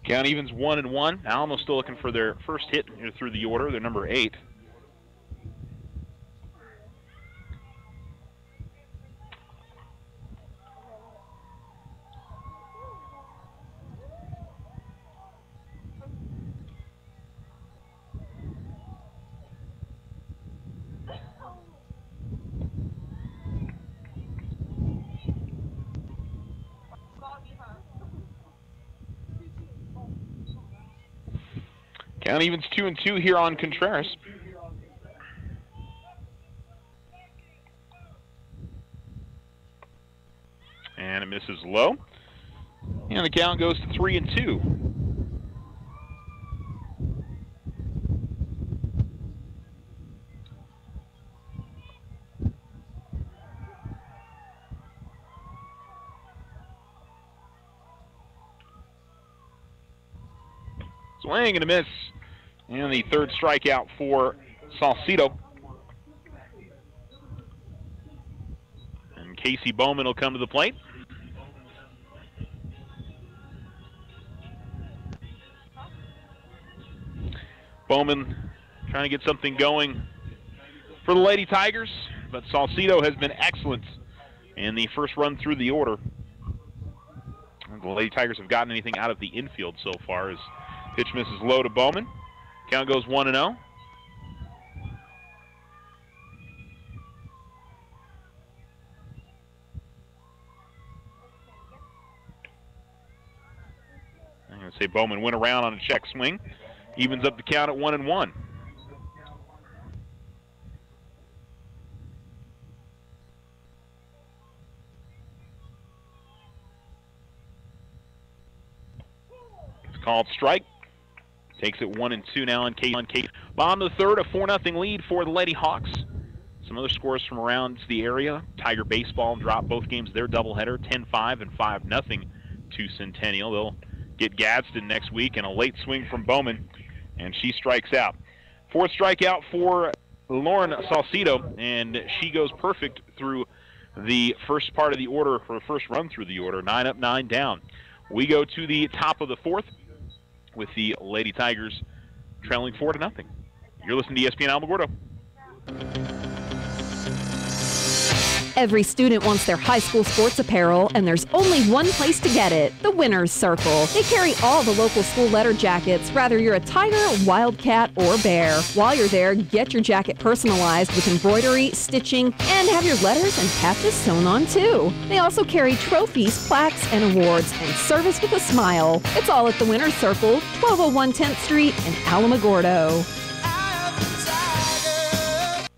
Count evens 1-1. Alamo still looking for their first hit through the order. They're number 8. Count evens 2-2 here on Contreras. And it misses low. And the count goes to 3-2. Swing and a miss. And the third strikeout for Salcido. And Casey Bowman will come to the plate. Bowman trying to get something going for the Lady Tigers, but Salcido has been excellent in the first run through the order. And the Lady Tigers have gotten anything out of the infield so far as pitch misses low to Bowman. Count goes 1-0. I'm going to say Bowman went around on a check swing. Evens up the count at 1-1. It's called strike. Takes it 1-2 now on Case. Bottom of the third, a 4-0 lead for the Lady Hawks. Some other scores from around the area. Tiger baseball dropped both games their doubleheader, 10-5 and 5-0 to Centennial. They'll get Gadsden next week, and a late swing from Bowman, and she strikes out. Fourth strikeout for Lauren Salcido, and she goes perfect through the first part of the order, for the first run through the order. 9 up, 9 down. We go to the top of the fourth with the Lady Tigers trailing 4-0. You're listening to ESPN Alamogordo. Every student wants their high school sports apparel, and there's only one place to get it, the Winner's Circle. They carry all the local school letter jackets, whether you're a Tiger, Wildcat, or Bear. While you're there, get your jacket personalized with embroidery, stitching, and have your letters and patches sewn on too. They also carry trophies, plaques, and awards, and service with a smile. It's all at the Winner's Circle, 1201 10th Street in Alamogordo.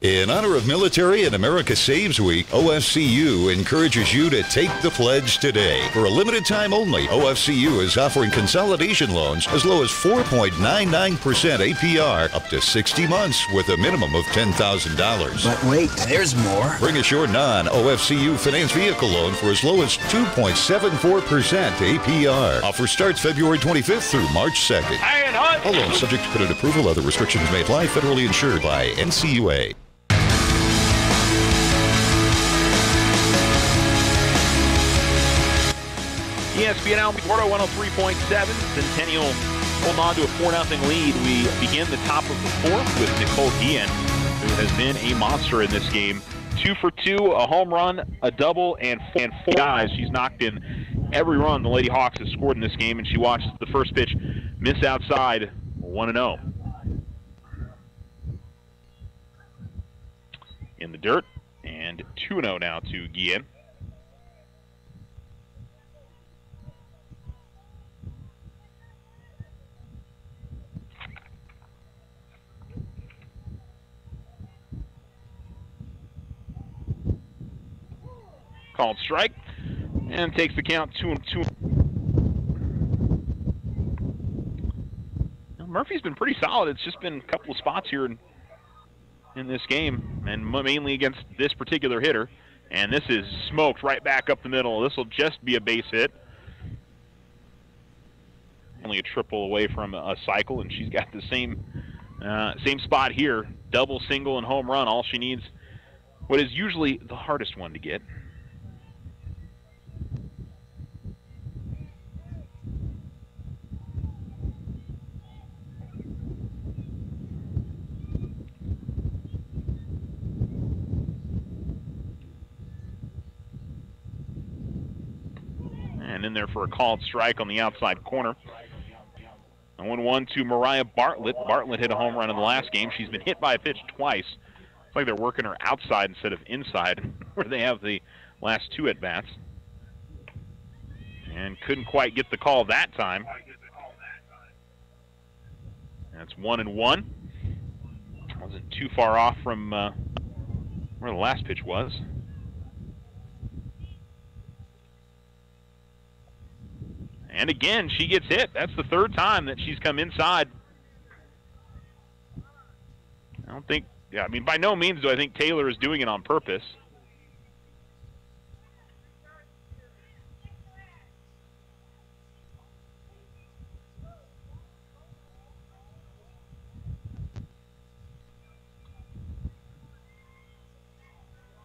In honor of Military and America Saves Week, OFCU encourages you to take the pledge today. For a limited time only, OFCU is offering consolidation loans as low as 4.99% APR up to 60 months with a minimum of $10,000. But wait, there's more. Bring us your non-OFCU finance vehicle loan for as low as 2.74% APR. Offer starts February 25th through March 2nd. All loans subject to credit approval. Other restrictions may apply. Federally insured by NCUA. ESPN Alamogordo 103.7. Centennial holding on to a 4-0 lead. We begin the top of the fourth with Nicole Guillen, who has been a monster in this game. 2 for 2, a home run, a double, and 4 guys. She's knocked in every run the Lady Hawks have scored in this game, and she watches the first pitch miss outside. 1-0. In the dirt, and 2-0 now to Guillen. Called strike, and takes the count 2-2. Murphy's been pretty solid. It's just been a couple of spots here in this game, and mainly against this particular hitter. And this is smoked right back up the middle. This will just be a base hit. Only a triple away from a cycle, and she's got the same spot here. Double, single, and home run. All she needs, what is usually the hardest one to get. and in there for a called strike on the outside corner. 0-1 to Mariah Bartlett. Bartlett hit a home run in the last game. She's been hit by a pitch twice. It's like they're working her outside instead of inside, where they have the last 2 at-bats. And couldn't quite get the call that time. That's 1-1. Wasn't too far off from where the last pitch was. And again, she gets hit. That's the 3rd time that she's come inside. I don't think, I mean, by no means do I think Taylor is doing it on purpose.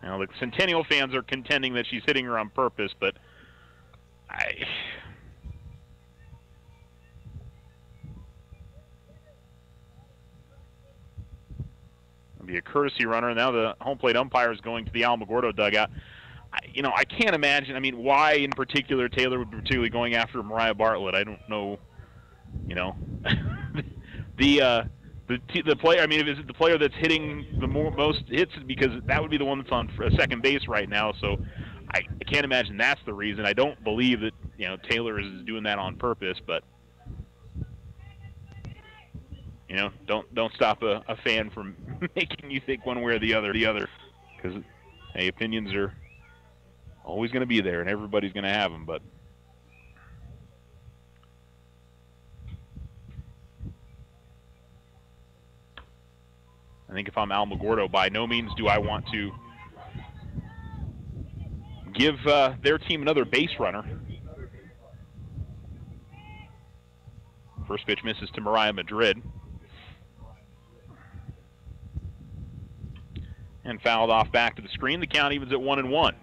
Now, the Centennial fans are contending that she's hitting her on purpose, but it'll be a courtesy runner. Now the home plate umpire is going to the Alamogordo dugout. I can't imagine. I mean, why in particular Taylor would be particularly going after Mariah Bartlett? I don't know. The player. I mean, is it the player that's hitting the most hits? Because that would be the one that's on second base right now. So I can't imagine that's the reason. I don't believe that Taylor is doing that on purpose. But don't stop a fan from making you think one way or the other. Because opinions are always going to be there, and everybody's going to have them. But I think if I'm Alamogordo, by no means do I want to give their team another base runner. First pitch misses to Mariah Madrid. And fouled off back to the screen. The count evens at 1-1.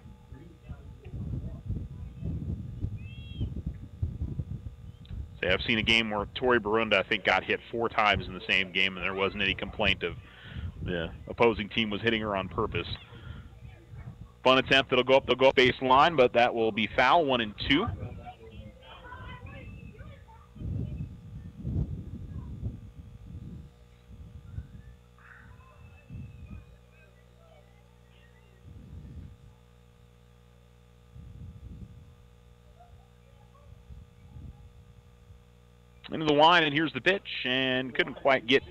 So I've seen a game where Tori Barunda, I think, got hit 4 times in the same game, and there wasn't any complaint of the opposing team was hitting her on purpose. Fun attempt. They'll go up baseline, but that will be foul. 1-2. Into the line, and here's the pitch, and couldn't quite get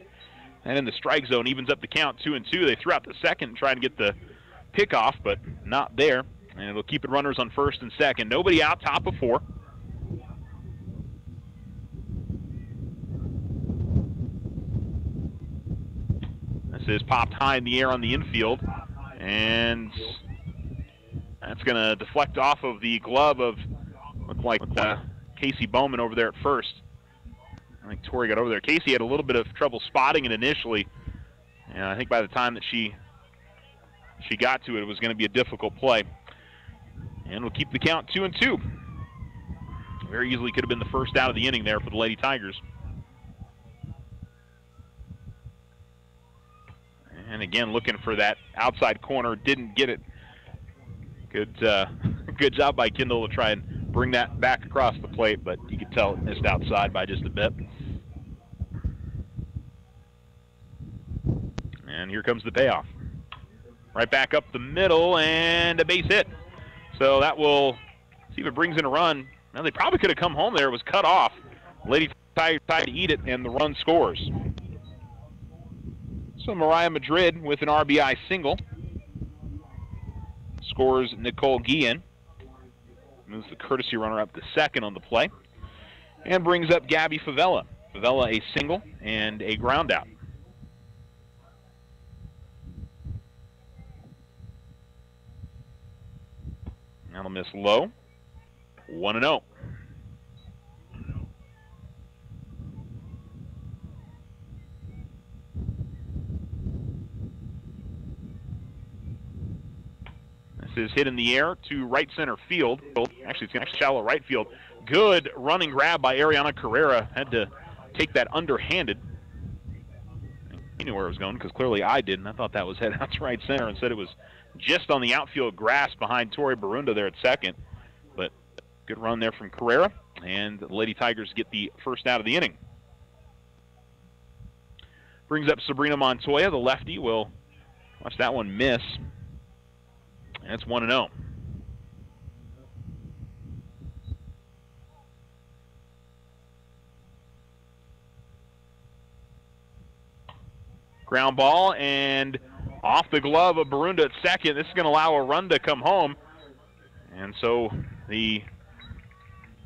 that in the strike zone. Evens up the count, 2-2. They threw out the second, trying to get the pick off, but not there. And it'll keep it runners on first and second. Nobody out, top of 4. This is popped high in the air on the infield, and that's going to deflect off of the glove of, looked like Casey Bowman over there at first. I think Tori got over there. Casey had a little bit of trouble spotting it initially, and I think by the time that she got to it, it was going to be a difficult play. And we'll keep the count 2-2. Very easily could have been the first out of the inning there for the Lady Tigers. And again, looking for that outside corner, didn't get it. Good job by Kendall to try and bring that back across the plate, but you could tell it missed outside by just a bit. And here comes the payoff. Right back up the middle, and a base hit. So that will see if it brings in a run. Now, they probably could have come home there. It was cut off. Lady Tigers tried to eat it, and the run scores. So Mariah Madrid with an RBI single. Scores Nicole Guillen. Moves the courtesy runner up to second on the play. And brings up Gabby Favela. Favela a single and a ground out. Now they'll miss low. 1-0. This is hit in the air to right center field. Actually, it's going to shallow right field. Good running grab by Ariana Carrera. Had to take that underhanded. He knew where it was going because clearly I didn't. I thought that was head out to right center and said it was just on the outfield grass behind Tori Barunda there at second. But Good run there from Carrera, and the Lady Tigers get the first out of the inning. Brings up Sabrina Montoya. The lefty will watch that one miss. And it's 1-0. Ground ball and off the glove of Barunda at second. This is going to allow a run to come home. And so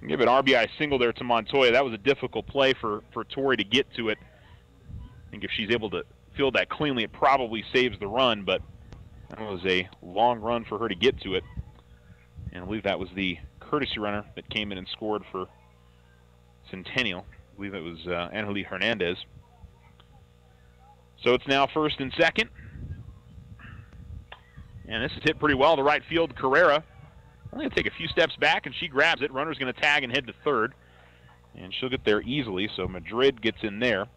give an RBI single there to Montoya. That was a difficult play for Tori to get to it. I think if she's able to field that cleanly, it probably saves the run, but that was a long run for her to get to it. And I believe that was the courtesy runner that came in and scored for Centennial. I believe it was Angelique Hernandez. So it's now first and second. And this is hit pretty well to right field. Carrera only going to take a few steps back, and she grabs it. Runner's going to tag and head to third. And she'll get there easily, so Madrid gets in there.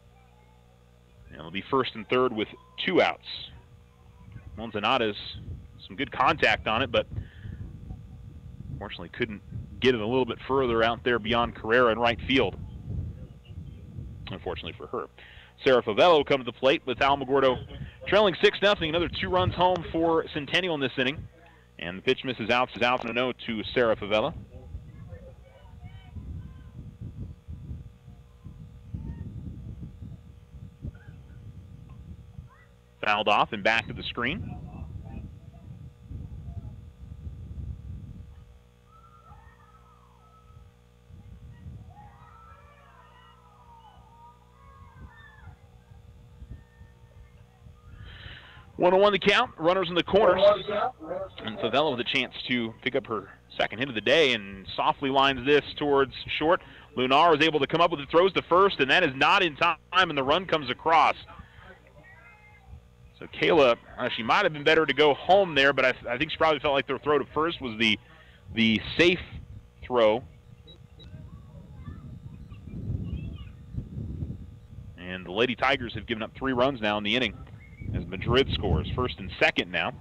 And it'll be first and third with 2 outs. Monzanata's some good contact on it, but unfortunately couldn't get it a little bit further out there beyond Carrera in right field. Unfortunately for her. Sarah Favello will come to the plate with Alamogordo trailing 6-0. Another 2 runs home for Centennial in this inning. And the pitch misses out. Is out 0 to Sarah Favela. Fouled off and back to the screen. One on one the count. Runners in the corners. And Favela with a chance to pick up her second hit of the day and softly lines this towards short. Lunar is able to come up with it, throws to first, and that is not in time, and the run comes across. So Kayla, she might have been better to go home there, but I think she probably felt like their throw to first was the safe throw. And the Lady Tigers have given up 3 runs now in the inning as Madrid scores. First and second now.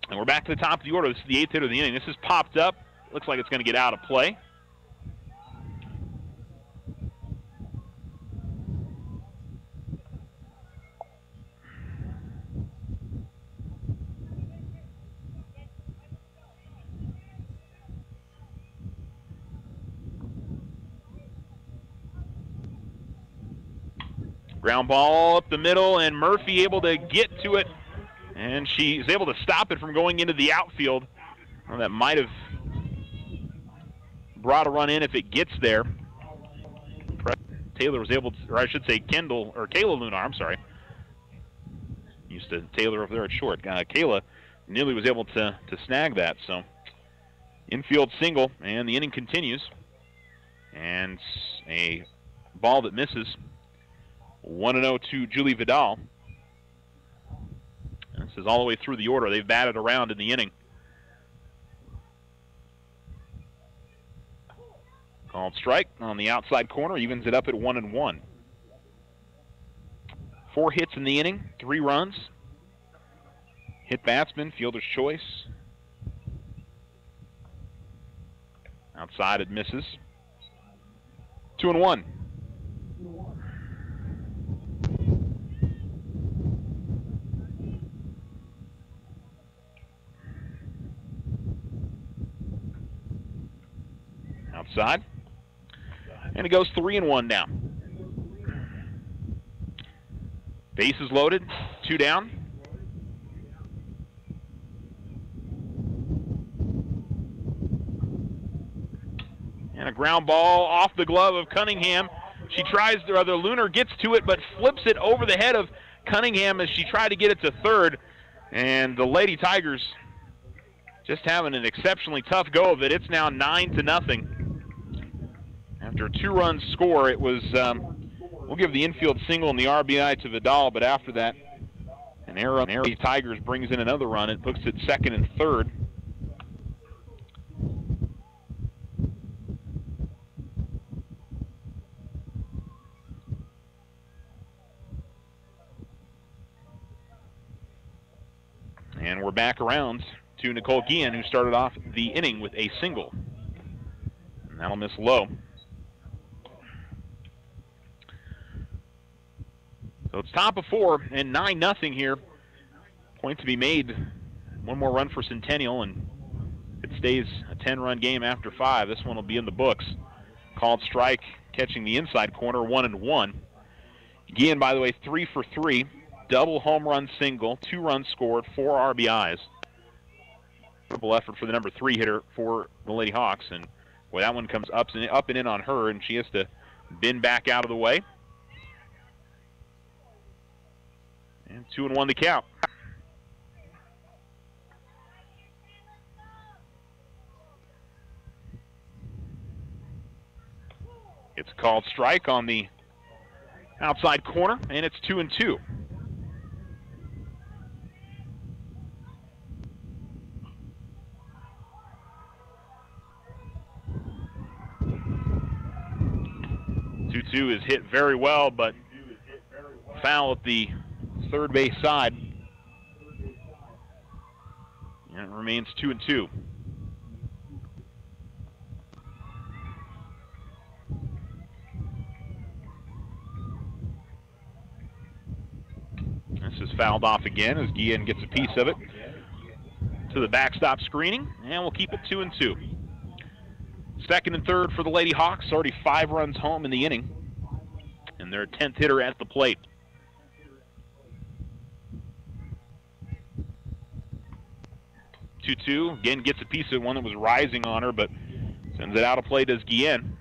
And we're back to the top of the order. This is the 8th hit of the inning. This is popped up. Looks like it's going to get out of play. Ground ball up the middle, and Murphy able to get to it, and she's able to stop it from going into the outfield. Well, that might have brought a run in if it gets there. Taylor was able to, or I should say Kayla Lunar, I'm sorry. Used to Taylor over there at short. Kayla nearly was able to snag that, so infield single, and the inning continues. And a ball that misses. 1-0 to Julie Vidal. And this is all the way through the order. They've batted around in the inning. Called strike on the outside corner, evens it up at 1-1. 4 hits in the inning, 3 runs. Hit batsman, fielder's choice. Outside it misses. 2-1. Outside. And it goes 3-1 now. Bases loaded, 2 down. And a ground ball off the glove of Cunningham. She tries to, rather Lunar gets to it, but flips it over the head of Cunningham as she tried to get it to third. And the Lady Tigers just having an exceptionally tough go of it. It's now 9-0. After a 2-run score, it was, we'll give the infield single and the RBI to Vidal, but after that, an error on the Tigers brings in another run. It puts it second and third. And we're back around to Nicole Guillen, who started off the inning with a single. And that'll miss low. So it's top of 4 and 9-0 here. Point to be made. One more run for Centennial, and it stays a 10-run game after 5. This one will be in the books. Called strike, catching the inside corner, 1-1. Guillen, by the way, 3 for 3. Double home run single, 2 runs scored, 4 RBIs. Triple effort for the number 3 hitter for the Lady Hawks. And boy, that one comes up and in on her, and she has to bend back out of the way. And 2-1 the count. It's called strike on the outside corner, and it's 2-2. Two is hit very well, but foul at the third base side. And it remains 2-2. This is fouled off again as Guillen gets a piece of it to the backstop screening, and we'll keep it 2-2. Second and third for the Lady Hawks, already 5 runs home in the inning, and their 10th hitter at the plate. Again gets a piece of one that was rising on her, but sends it out of play does Guillen.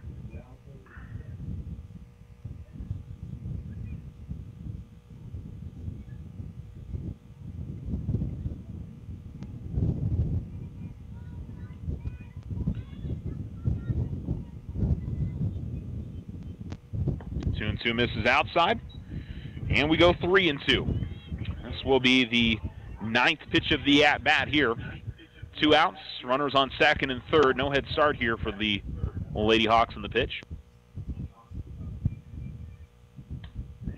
Two misses outside, and we go 3-2. This will be the 9th pitch of the at-bat here. 2 outs, runners on second and third. No head start here for the Lady Hawks in the pitch.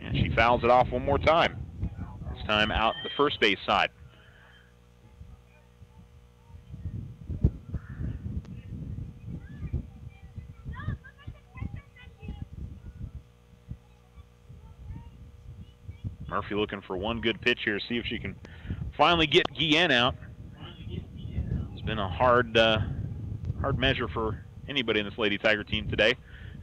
And she fouls it off one more time. This time out the first base side. Murphy looking for one good pitch here, see if she can finally get Guillen out. It's been a hard measure for anybody in this Lady Tiger team today.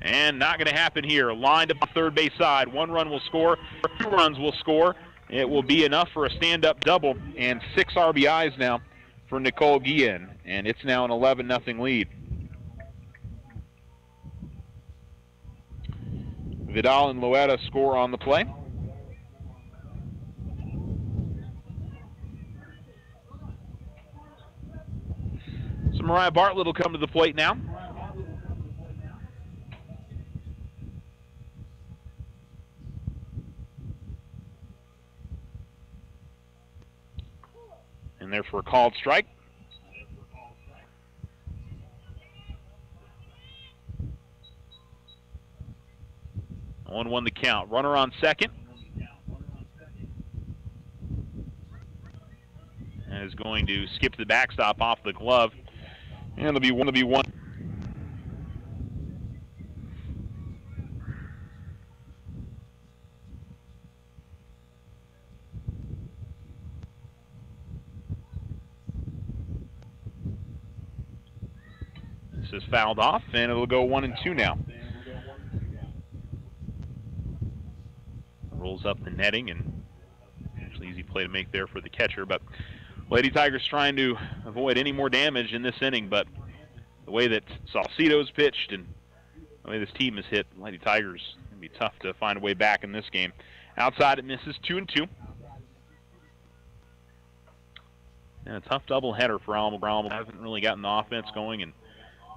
And not going to happen here. Lined up the third base side. 1 run will score, 2 runs will score. It will be enough for a stand-up double, and 6 RBIs now for Nicole Guillen. And it's now an 11-0 lead. Vidal and Loetta score on the play. So Mariah Bartlett will come to the plate now. And there for a called strike. On 1 the count. Runner on second. And is going to skip the backstop off the glove. And it'll be one. This is fouled off, and it'll go 1-2 now. Rolls up the netting, and actually easy play to make there for the catcher, but Lady Tigers trying to avoid any more damage in this inning, but the way that Salcedo's pitched and the way this team has hit, Lady Tigers going to be tough to find a way back in this game. Outside it misses 2-2. And a tough doubleheader for Alamogordo. Hasn't really gotten the offense going, and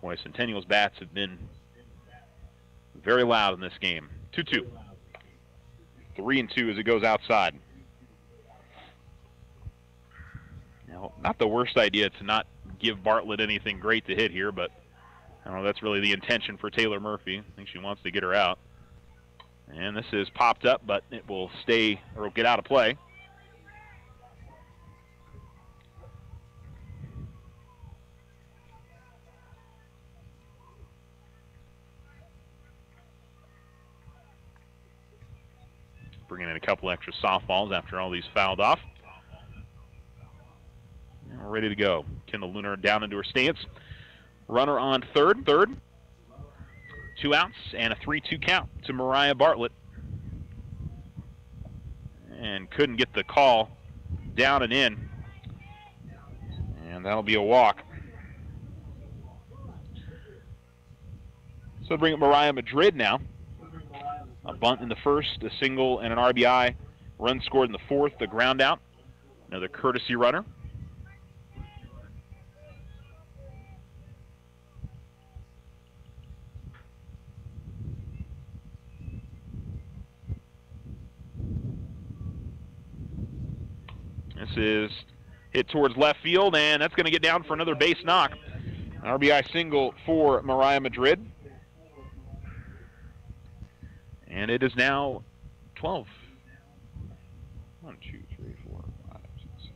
boy, Centennial's bats have been very loud in this game. 2-2. 3-2 as it goes outside. Now, not the worst idea to not give Bartlett anything great to hit here, but I don't know, that's really the intention for Taylor Murphy. I think she wants to get her out. And this is popped up, but it will stay, or get out of play. bringing in a couple extra softballs after all these fouled off. And we're ready to go. Kendall Lunar down into her stance. Runner on third. 2 outs and a 3-2 count to Mariah Bartlett. And couldn't get the call down and in. And that'll be a walk. So bring up Mariah Madrid now. A bunt in the first, a single, and an RBI. Run scored in the fourth, the ground out. Another courtesy runner. This is hit towards left field, and that's going to get down for another base knock. An RBI single for Mariah Madrid. And it is now 12. 1, 2, 3, 4, 5, 6, 7,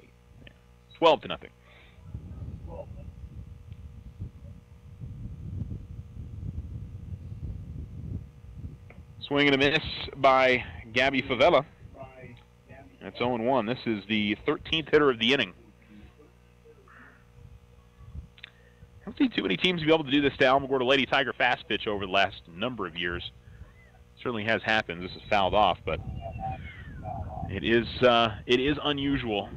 8, 9. 12 to nothing. Swing and a miss by Gabby Favela. That's 0-1. This is the 13th hitter of the inning. I don't see too many teams be able to do this to Alamogordo Lady Tiger fast pitch over the last number of years. Certainly has happened. This is fouled off, but it is unusual.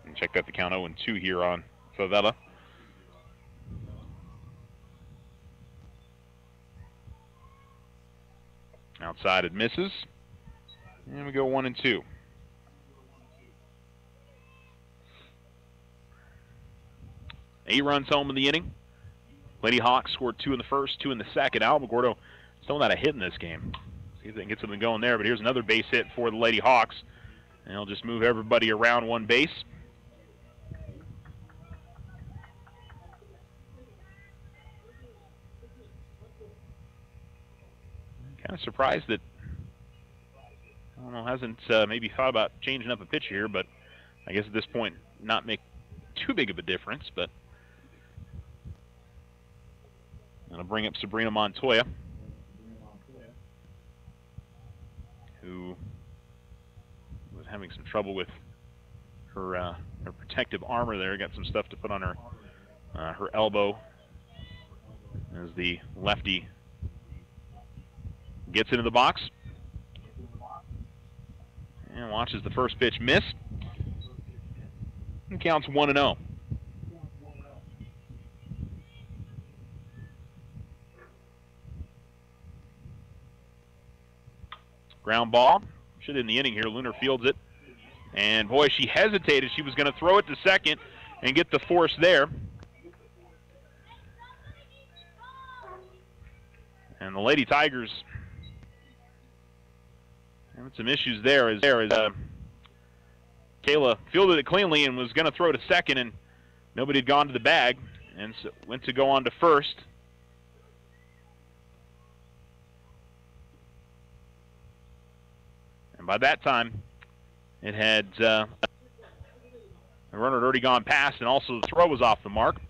And check that the count 0-2 here on Favela. Outside it misses. And we go 1-2. Eight runs home in the inning. Lady Hawks scored 2 in the first, 2 in the second. Alamogordo still not a hit in this game. See if they can get something going there. But here's another base hit for the Lady Hawks. And they'll just move everybody around one base. Kind of surprised that, I don't know, hasn't maybe thought about changing up a pitch here, but I guess at this point not make too big of a difference. But that'll bring up Sabrina Montoya, who was having some trouble with her protective armor there. Got some stuff to put on her elbow as the lefty gets into the box and watches the first pitch miss and counts 1-0. Ground ball. Should end the inning here. Lunar fields it. And boy, she hesitated. She was going to throw it to second and get the force there. And the Lady Tigers having some issues there as Kayla fielded it cleanly and was going to throw to second, and nobody had gone to the bag, and so went to go on to first. And by that time, it had the runner had already gone past, and also the throw was off the mark.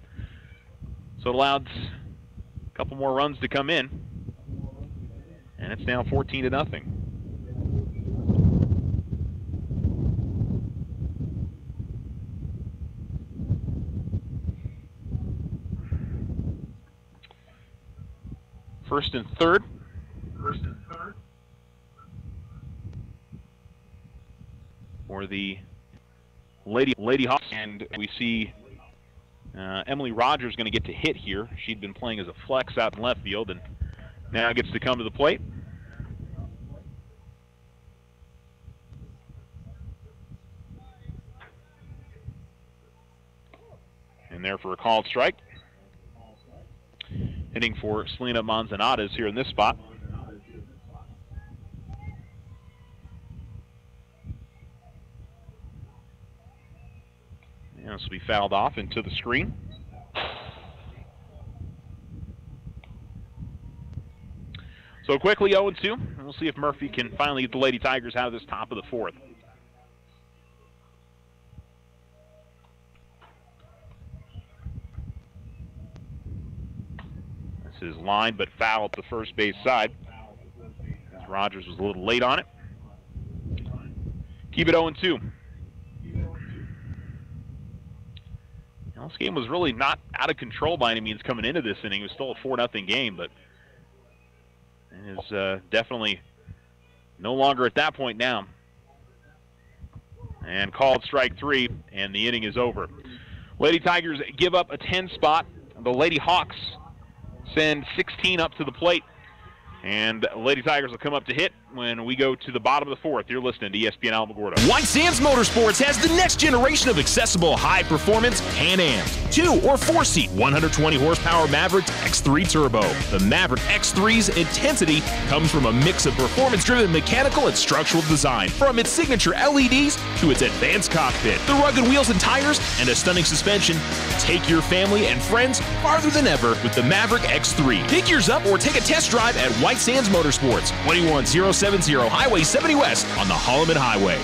So it allowed a couple more runs to come in, and it's now 14-0. First and third. For the Lady Hawks, and we see Emily Rogers going to get to hit here. She'd been playing as a flex out in left field, and now gets to come to the plate. And there for a called strike. Hitting for Selena Manzanares here in this spot. And this will be fouled off into the screen. So quickly 0-2. And we'll see if Murphy can finally get the Lady Tigers out of this top of the fourth. This is line, but foul at the first base side. As Rogers was a little late on it. Keep it 0-2. This game was really not out of control by any means coming into this inning. It was still a 4-0 game, but it is definitely no longer at that point now. And called strike 3, and the inning is over. Lady Tigers give up a 10 spot. The Lady Hawks send 16 up to the plate. And Lady Tigers will come up to hit when we go to the bottom of the 4th. You're listening to ESPN Alamogordo. White Sands Motorsports has the next generation of accessible high-performance Can-Ams. 2- or 4-seat, 120-horsepower Maverick X3 Turbo. The Maverick X3's intensity comes from a mix of performance-driven mechanical and structural design. From its signature LEDs to its advanced cockpit, the rugged wheels and tires, and a stunning suspension. Take your family and friends farther than ever with the Maverick X3. Pick yours up or take a test drive at White Sands Motorsports, 21070 Highway 70 West on the Holloman Highway.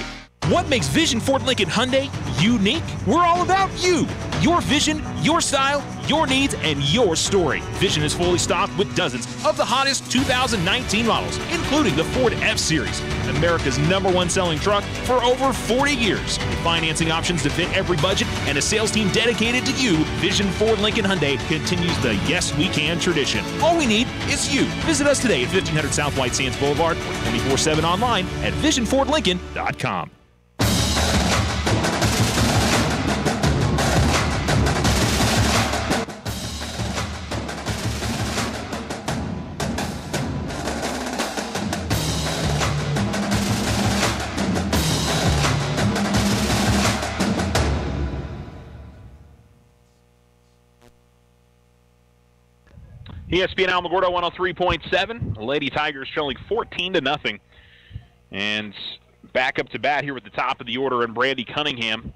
What makes Vision Ford Lincoln Hyundai unique? We're all about you. Your vision, your style, your needs, and your story. Vision is fully stocked with dozens of the hottest 2019 models, including the Ford F-Series, America's #1 selling truck for over 40 years. With financing options to fit every budget and a sales team dedicated to you, Vision Ford Lincoln Hyundai continues the Yes We Can tradition. All we need is you. Visit us today at 1500 South White Sands Boulevard or 24/7 online at visionfordlincoln.com. ESPN Alamogordo 103.7. The Lady Tigers trailing 14-0. And back up to bat here at the top of the order in Brandy Cunningham.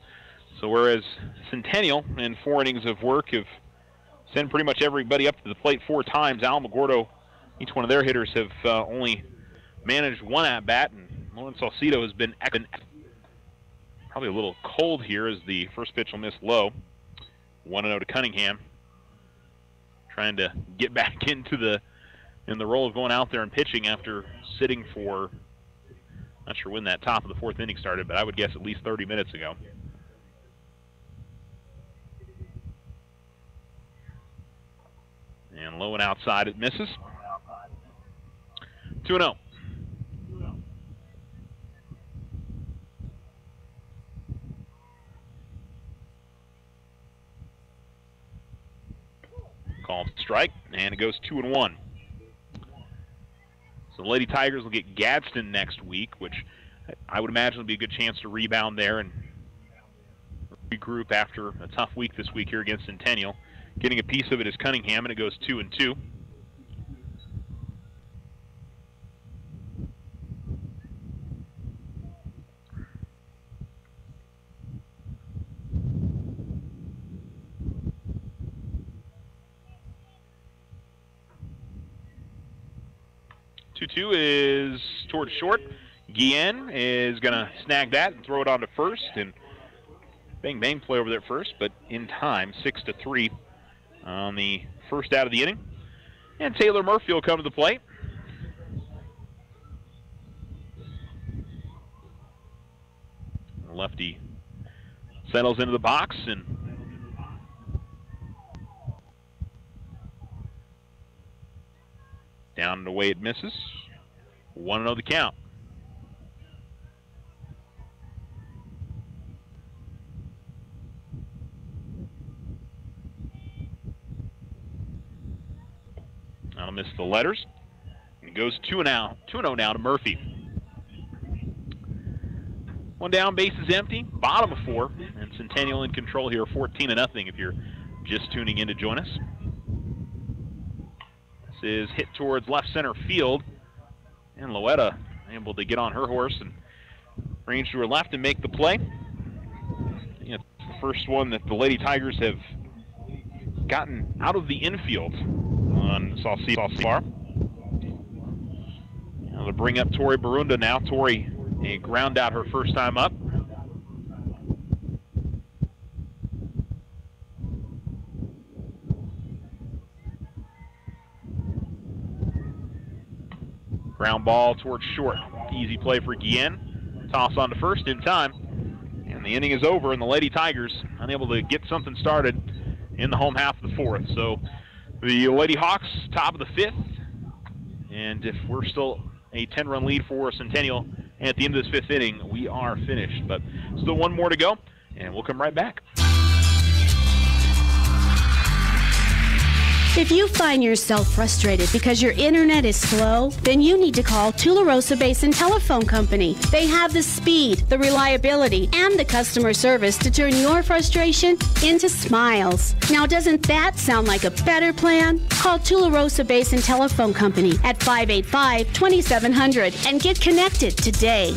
So whereas Centennial in 4 innings of work have sent pretty much everybody up to the plate 4 times, Alamogordo, each one of their hitters have only managed 1 at-bat. And Lauren Salcido has been probably a little cold here as the first pitch will miss low. 1-0 to Cunningham. Trying to get back into the role of going out there and pitching after sitting for, not sure when that top of the 4th inning started, but I would guess at least 30 minutes ago. And low and outside, it misses. 2-0. Called strike, and it goes 2-1. So the Lady Tigers will get Gadsden next week, which I would imagine will be a good chance to rebound there and regroup after a tough week this week here against Centennial. Getting a piece of it is Cunningham, and it goes 2-2. Is towards short. Guillen is going to snag that and throw it on to first. And bang play over there at first, but in time, 6-3 on the first out of the inning. And Taylor Murphy will come to the plate. Lefty settles into the box and down and away it misses. 1-0 the count. I'll miss the letters. And it goes 2-0 now to Murphy. 1 down, base is empty. Bottom of 4. And Centennial in control here, 14-0 if you're just tuning in to join us. Is hit towards left center field, and Loetta able to get on her horse and range to her left and make the play. It's the first one that the Lady Tigers have gotten out of the infield on Salcido. Now to bring up Tori Barunda now. Tori ground out her first time up. Ground ball towards short. Easy play for Guillen. Toss on to first in time. And the inning is over, and the Lady Tigers unable to get something started in the home half of the fourth. So the Lady Hawks, top of the fifth. And if we're still a 10-run lead for Centennial at the end of this fifth inning, we are finished. But still one more to go, and we'll come right back. If you find yourself frustrated because your internet is slow, then you need to call Tularosa Basin Telephone Company. They have the speed, the reliability, and the customer service to turn your frustration into smiles. Now, doesn't that sound like a better plan? Call Tularosa Basin Telephone Company at 585-2700 and get connected today.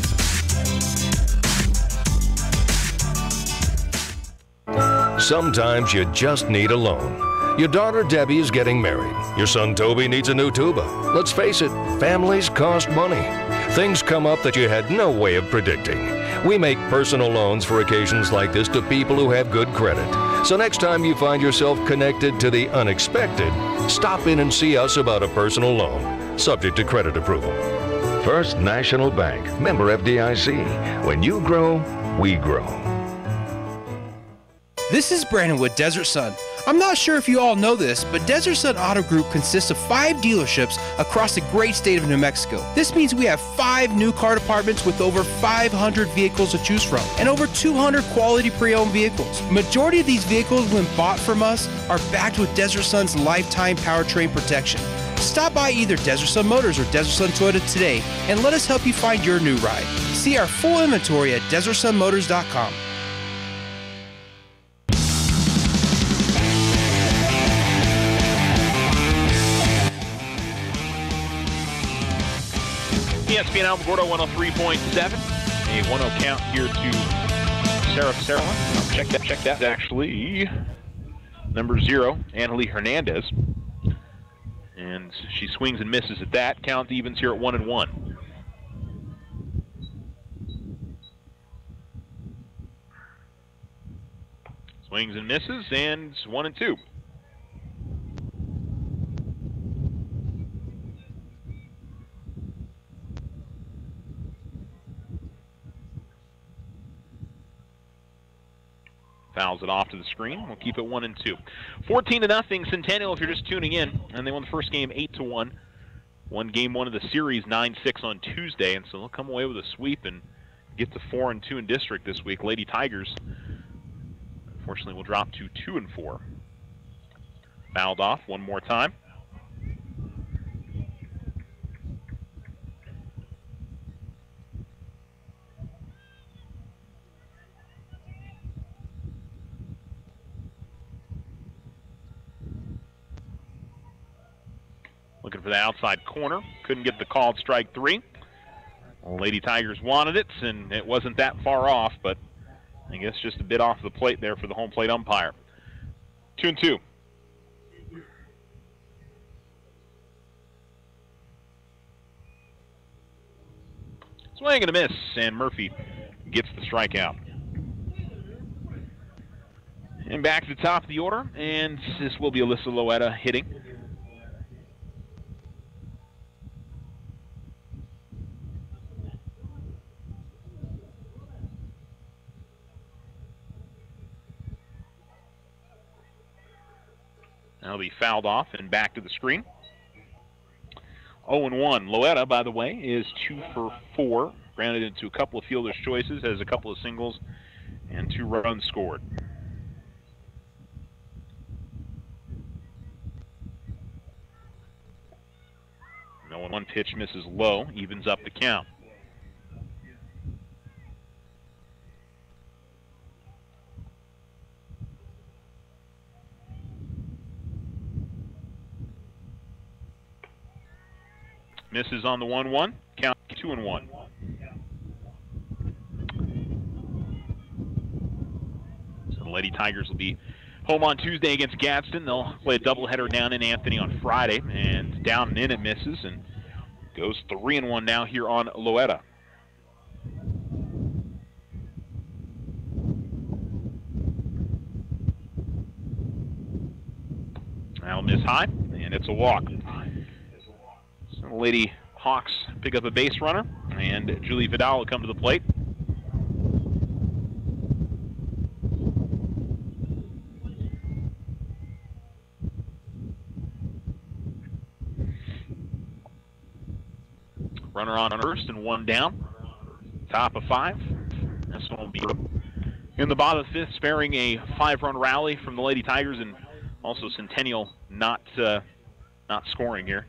Sometimes you just need a loan. Your daughter Debbie is getting married. Your son Toby needs a new tuba. Let's face it, families cost money. Things come up that you had no way of predicting. We make personal loans for occasions like this to people who have good credit. So next time you find yourself connected to the unexpected, stop in and see us about a personal loan, subject to credit approval. First National Bank, member FDIC. When you grow, we grow. This is Brandon with Desert Sun. I'm not sure if you all know this, but Desert Sun Auto Group consists of 5 dealerships across the great state of New Mexico. This means we have 5 new car departments with over 500 vehicles to choose from and over 200 quality pre-owned vehicles. Majority of these vehicles, when bought from us, are backed with Desert Sun's lifetime powertrain protection. Stop by either Desert Sun Motors or Desert Sun Toyota today and let us help you find your new ride. See our full inventory at DesertSunMotors.com. ESPN Alamogordo 103.7. A 1-0 count here to Sarah Sarah. Check that. Actually, number 0, Annalie Hernandez. And she swings and misses at that. Count evens here at 1-1. Swings and misses, and 1-2. Fouls it off to the screen. We'll keep it 1-2. 14-0 Centennial if you're just tuning in. And they won the first game 8-1. Won game 1 of the series 9-6 on Tuesday. And so they'll come away with a sweep and get to 4-2 in district this week. Lady Tigers, unfortunately, will drop to 2-4. Fouled off one more time. Looking for the outside corner. Couldn't get the called strike 3. Lady Tigers wanted it, and it wasn't that far off, but I guess just a bit off the plate there for the home plate umpire. 2-2. Swing and a miss, and Murphy gets the strikeout. And back to the top of the order, and this will be Alyssa Loetta hitting. That'll be fouled off and back to the screen. 0-1. Loetta, by the way, is 2 for 4. Grounded into a couple of fielder's choices, has a couple of singles, and 2 runs scored. No one pitch misses low, evens up the count. Misses on the 1-1, count 2-1. So the Lady Tigers will be home on Tuesday against Gadsden. They'll play a doubleheader down in Anthony on Friday, and down and in it misses, and goes 3-1 now here on Loetta. That'll miss high, and it's a walk. So the Lady Hawks pick up a base runner, and Julie Vidal will come to the plate. Runner on first and one down. Top of 5. This one will be in the bottom of the 5th, sparing a 5-run rally from the Lady Tigers, and also Centennial not scoring here.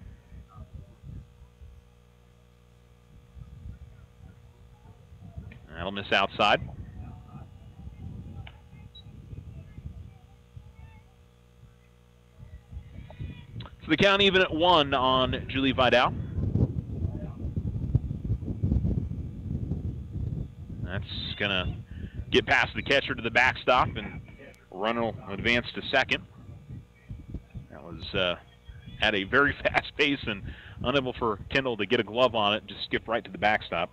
That'll miss outside. So the count even at 1 on Julie Vidal. That's going to get past the catcher to the backstop, and runner will advance to second. That was at a very fast pace and unable for Kendall to get a glove on it, just skip right to the backstop.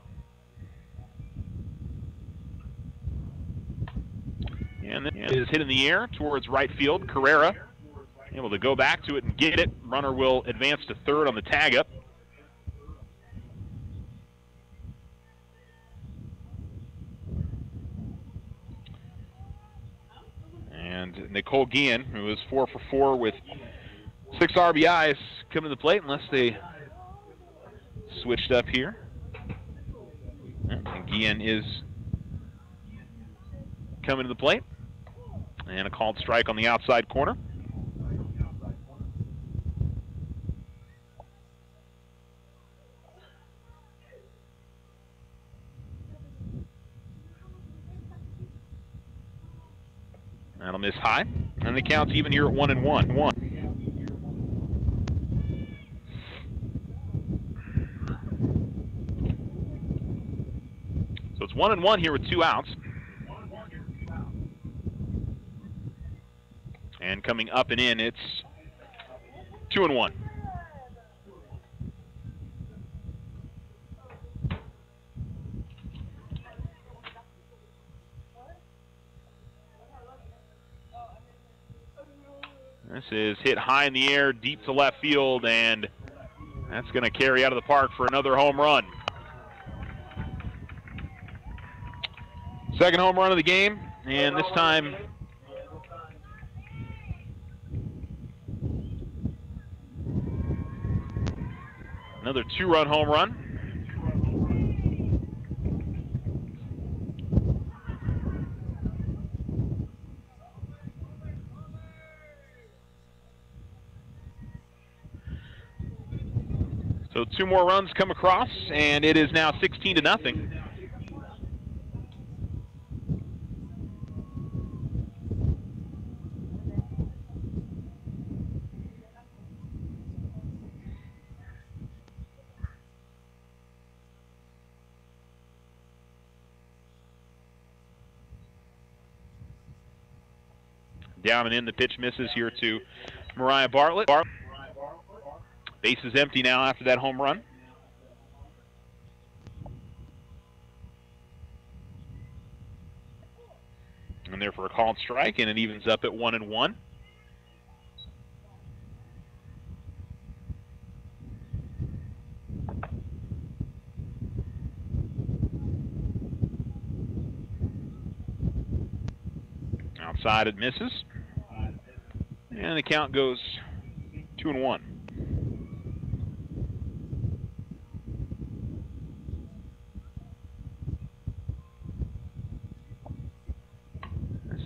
And then it is hit in the air towards right field. Carrera able to go back to it and get it. Runner will advance to third on the tag up. And Nicole Guillen, who is 4 for 4 with 6 RBIs, come to the plate unless they switched up here. And Guillen is coming to the plate. And a called strike on the outside corner. That'll miss high. And the count's even here at 1-1. So it's 1-1 here with 2 outs. And coming up and in, it's 2-1. This is hit high in the air, deep to left field, and that's going to carry out of the park for another home run. Second home run of the game, and this time another 2-run home run. So 2 more runs come across, and it is now 16-0. Down and in, the pitch misses here to Mariah Bartlett. Base is empty now after that home run. And there for a called strike, and it evens up at 1-1. Outside it misses. And the count goes 2-1.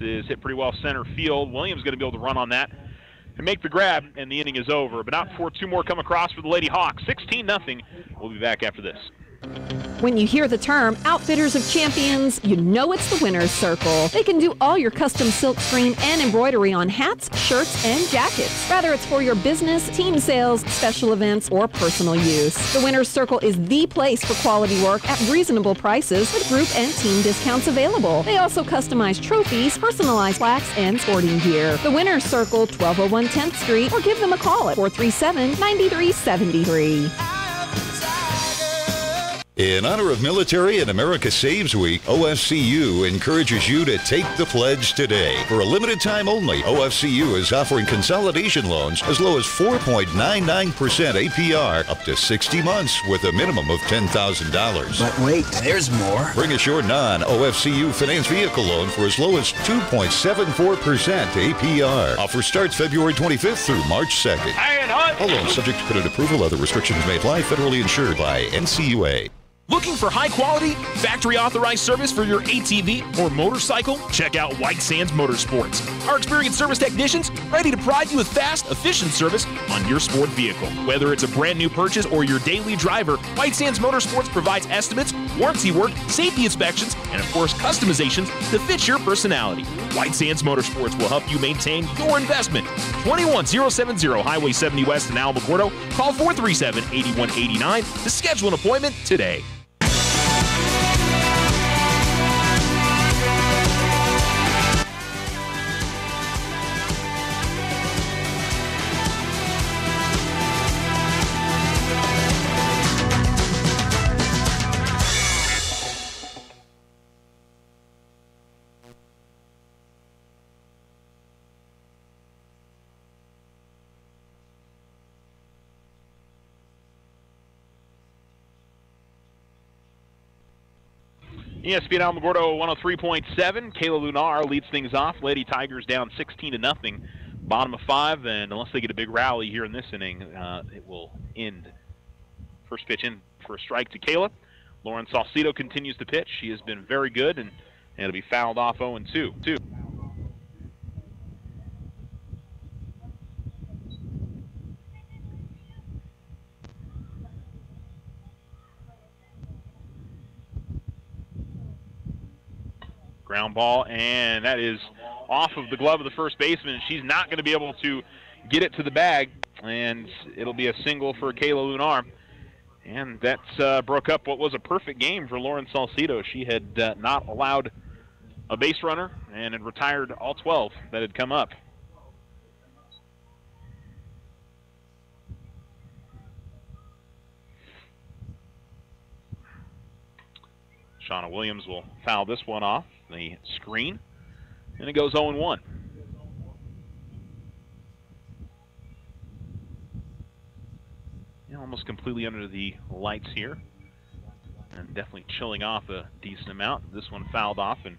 Is hit pretty well center field. Williams going to be able to run on that and make the grab, and the inning is over. But not before 2 more come across for the Lady Hawks. 16-0. We'll be back after this. When you hear the term Outfitters of Champions, you know it's the Winner's Circle. They can do all your custom silk screen and embroidery on hats, shirts, and jackets. Whether it's for your business, team sales, special events, or personal use. The Winner's Circle is the place for quality work at reasonable prices with group and team discounts available. They also customize trophies, personalized plaques, and sporting gear. The Winner's Circle, 1201 10th Street, or give them a call at 437-9373. In honor of Military and America Saves Week, OFCU encourages you to take the pledge today. For a limited time only, OFCU is offering consolidation loans as low as 4.99% APR up to 60 months with a minimum of $10,000. But wait, there's more. Bring us your non-OFCU finance vehicle loan for as low as 2.74% APR. Offer starts February 25th through March 2nd. All loans subject to credit approval. Other restrictions may apply. Federally insured by NCUA. Looking for high-quality, factory-authorized service for your ATV or motorcycle? Check out White Sands Motorsports. Our experienced service technicians ready to provide you with fast, efficient service on your sport vehicle. Whether it's a brand new purchase or your daily driver, White Sands Motorsports provides estimates, warranty work, safety inspections, and of course, customizations to fit your personality. White Sands Motorsports will help you maintain your investment. 21070 Highway 70 West in Alamogordo. Call 437-8189 to schedule an appointment today. ESPN Alamogordo 103.7. Kayla Lunar leads things off. Lady Tigers down 16-0. Bottom of 5, and unless they get a big rally here in this inning, it will end. First pitch in for a strike to Kayla. Lauren Salcido continues to pitch. She has been very good, and it'll be fouled off 0-2. Ground ball, and that is off of the glove of the first baseman. She's not going to be able to get it to the bag, and it'll be a single for Kayla Lunar. And that's broke up what was a perfect game for Lauren Salcido. She had not allowed a base runner and had retired all 12 that had come up. Shauna Williams will foul this one off the screen, and it goes 0-1. Almost completely under the lights here, and definitely chilling off a decent amount. This one fouled off and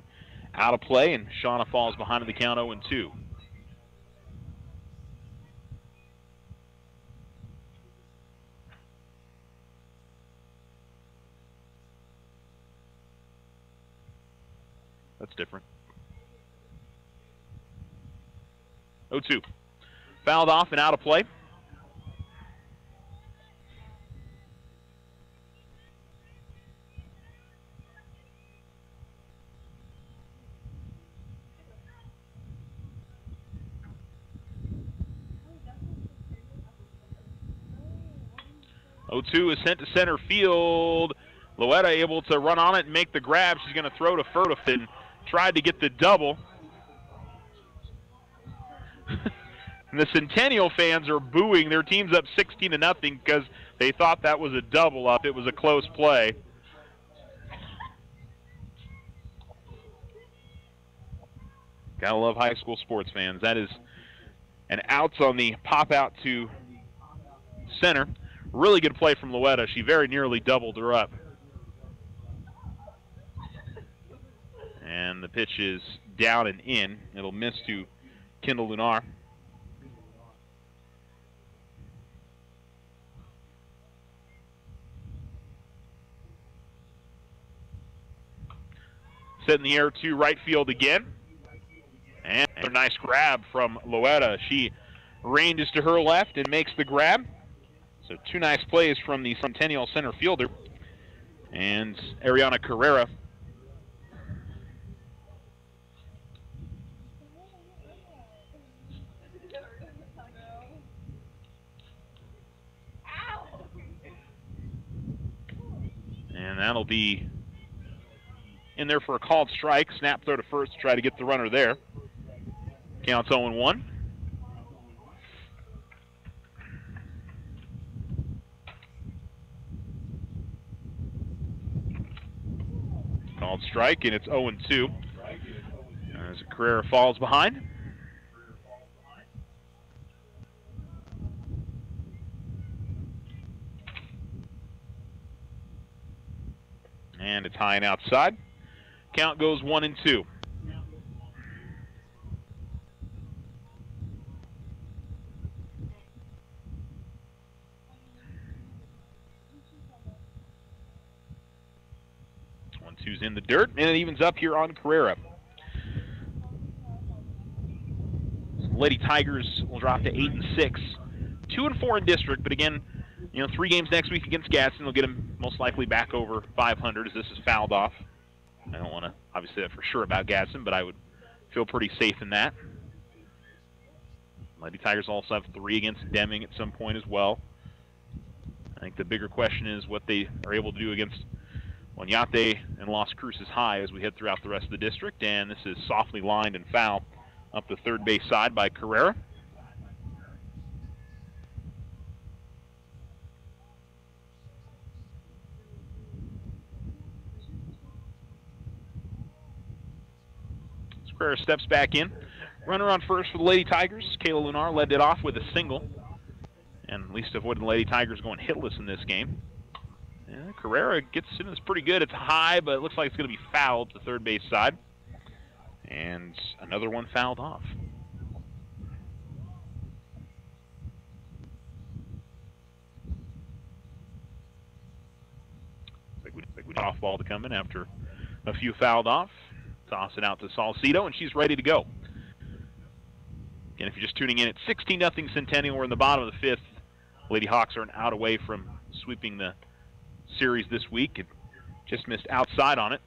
out of play, and Shauna falls behind in the count 0-2. That's different. 0-2. Fouled off and out of play. is sent to center field. Loetta able to run on it and make the grab. She's going to throw to first and tried to get the double. And the Centennial fans are booing. Their team's up 16-0 because they thought that was a double up. It was a close play. Gotta love high school sports fans. That is an outs on the pop out to center. Really good play from Loetta. She very nearly doubled her up. And the pitch is down and in. It'll miss to Kendall Lunar. Set in the air to right field again. And a nice grab from Loetta. She ranges to her left and makes the grab. So two nice plays from the Centennial center fielder. And Ariana Carrera. And that'll be in there for a called strike. Snap throw to first to try to get the runner there. Counts 0-1. Called strike, and it's 0-2. As Carrera falls behind. And it's high and outside. Count goes 1-2. Two's in the dirt, and it evens up here on Carrera. Lady Tigers will drop to 8-6, 2-4 in district. But again, 3 games next week against Gadsden will get them most likely back over 500 as this is fouled off. I don't want to obviously say that for sure about Gadsden, but I would feel pretty safe in that. Lady Tigers also have 3 against Deming at some point as well. I think the bigger question is what they are able to do against Oñate and Las Cruces High as we head throughout the rest of the district. And this is softly lined and foul up the third base side by Carrera. Carrera steps back in. Runner on first for the Lady Tigers. Kayla Lunar led it off with a single, and at least avoided the Lady Tigers going hitless in this game. Yeah, Carrera gets in this pretty good. It's high, but it looks like it's going to be fouled to the third base side. And another one fouled off. Like we off ball to come in after a few fouled off. Toss it out to Salcido, and she's ready to go. Again, if you're just tuning in, it's 16-0 Centennial. We're in the bottom of the 5th. Lady Hawks are an out away from sweeping the series this week. It just missed outside on it.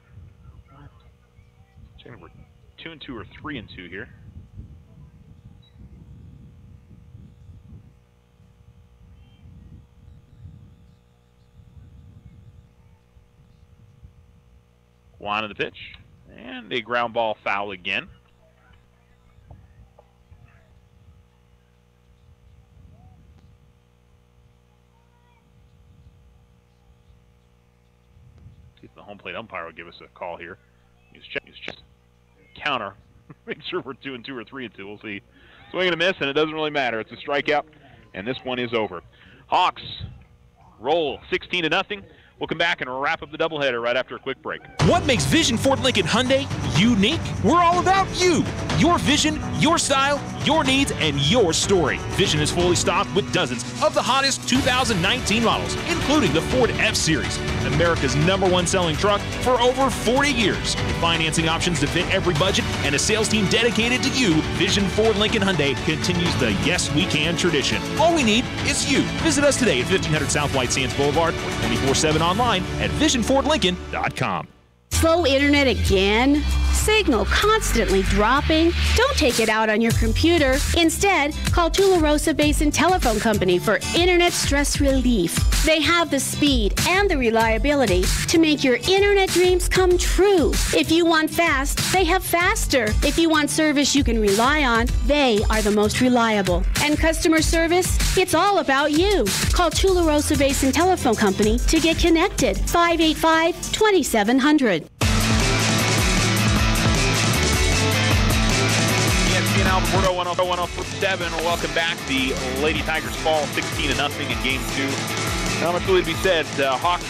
Checking if we're 2-2 or 3-2 here. One on the pitch, and a ground ball foul again. See if the home plate umpire will give us a call here. He's check counter. Make sure we're 2-2 or 3-2. We'll see. Swing and a miss, and it doesn't really matter. It's a strikeout, and this one is over. Hawks roll 16-0. We'll come back and wrap up the doubleheader right after a quick break. What makes Vision Ford Lincoln Hyundai unique? We're all about you. Your vision, your style, your needs, and your story. Vision is fully stocked with dozens of the hottest 2019 models, including the Ford F-Series, America's #1 selling truck for over 40 years. With financing options to fit every budget and a sales team dedicated to you, Vision Ford Lincoln Hyundai continues the Yes We Can tradition. All we need is you. Visit us today at 1500 South White Sands Boulevard or 24/7 online at visionfordlincoln.com. Slow internet again? Signal constantly dropping? Don't take it out on your computer. Instead, call Tularosa Basin Telephone Company for internet stress relief. They have the speed and the reliability to make your internet dreams come true. If you want fast, they have faster. If you want service you can rely on, they are the most reliable. And customer service? It's all about you. Call Tularosa Basin Telephone Company to get connected. 585-2700. Alamogordo 107. Welcome back. The Lady Tigers fall 16-0 in game 2. Not much really to be said. Hawks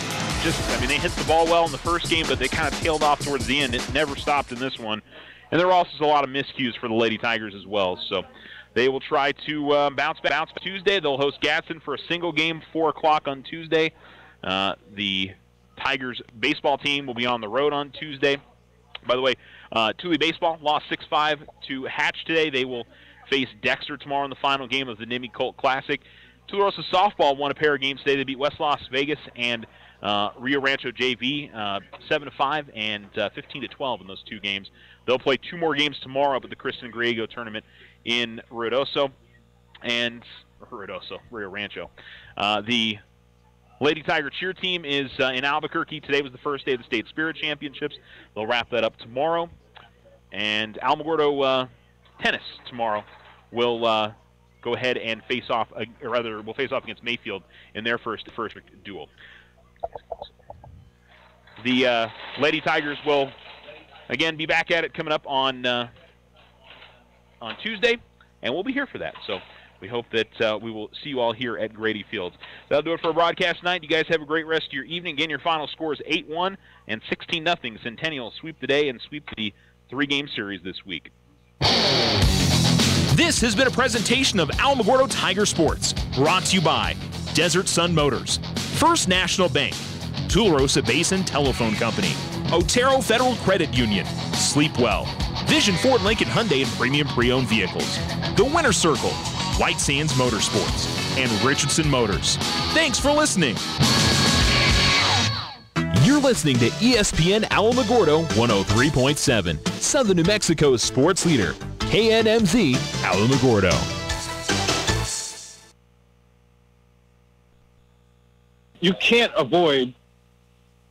they hit the ball well in the first game, but they kind of tailed off towards the end. It never stopped in this one. And there were also a lot of miscues for the Lady Tigers as well. So they will try to bounce back Tuesday. They'll host Gadsden for a single game, 4 o'clock on Tuesday. The Tigers baseball team will be on the road on Tuesday. By the way, Thule baseball lost 6-5 to Hatch today. They will face Dexter tomorrow in the final game of the NIMI Colt Classic. Tularosa softball won a pair of games today. They beat West Las Vegas and Rio Rancho JV 7-5 and 15-12 in those 2 games. They'll play 2 more games tomorrow up at the Kristen Griego tournament in Rio Rancho. The Lady Tiger cheer team is in Albuquerque. Today was the first day of the State Spirit Championships. They'll wrap that up tomorrow. And Alamogordo tennis tomorrow will go ahead and face off, will face off against Mayfield in their first duel. The Lady Tigers will, again, be back at it coming up on Tuesday, and we'll be here for that. So we hope that we will see you all here at Grady Fields. That'll do it for our broadcast tonight. You guys have a great rest of your evening. Again, your final scores 8-1 and 16-0. Centennial sweep the day and sweep the 3-game series this week. This has been a presentation of Alamogordo Tiger Sports, brought to you by Desert Sun Motors, First National Bank, Tularosa Basin Telephone Company, Otero Federal Credit Union, Sleep Well, Vision Ford Lincoln Hyundai and Premium Pre-Owned Vehicles, The Winter Circle, White Sands Motorsports, and Richardson Motors. Thanks for listening. You're listening to ESPN Alamogordo 103.7, Southern New Mexico's sports leader, KNMZ Alamogordo. You can't avoid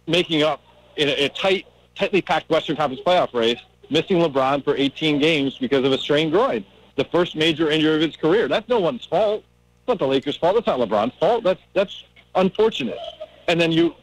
making up in a tightly packed Western Conference playoff race, missing LeBron for 18 games because of a strained groin. The first major injury of his career. That's no one's fault. It's not the Lakers' fault. It's not LeBron's fault. That's unfortunate. And then you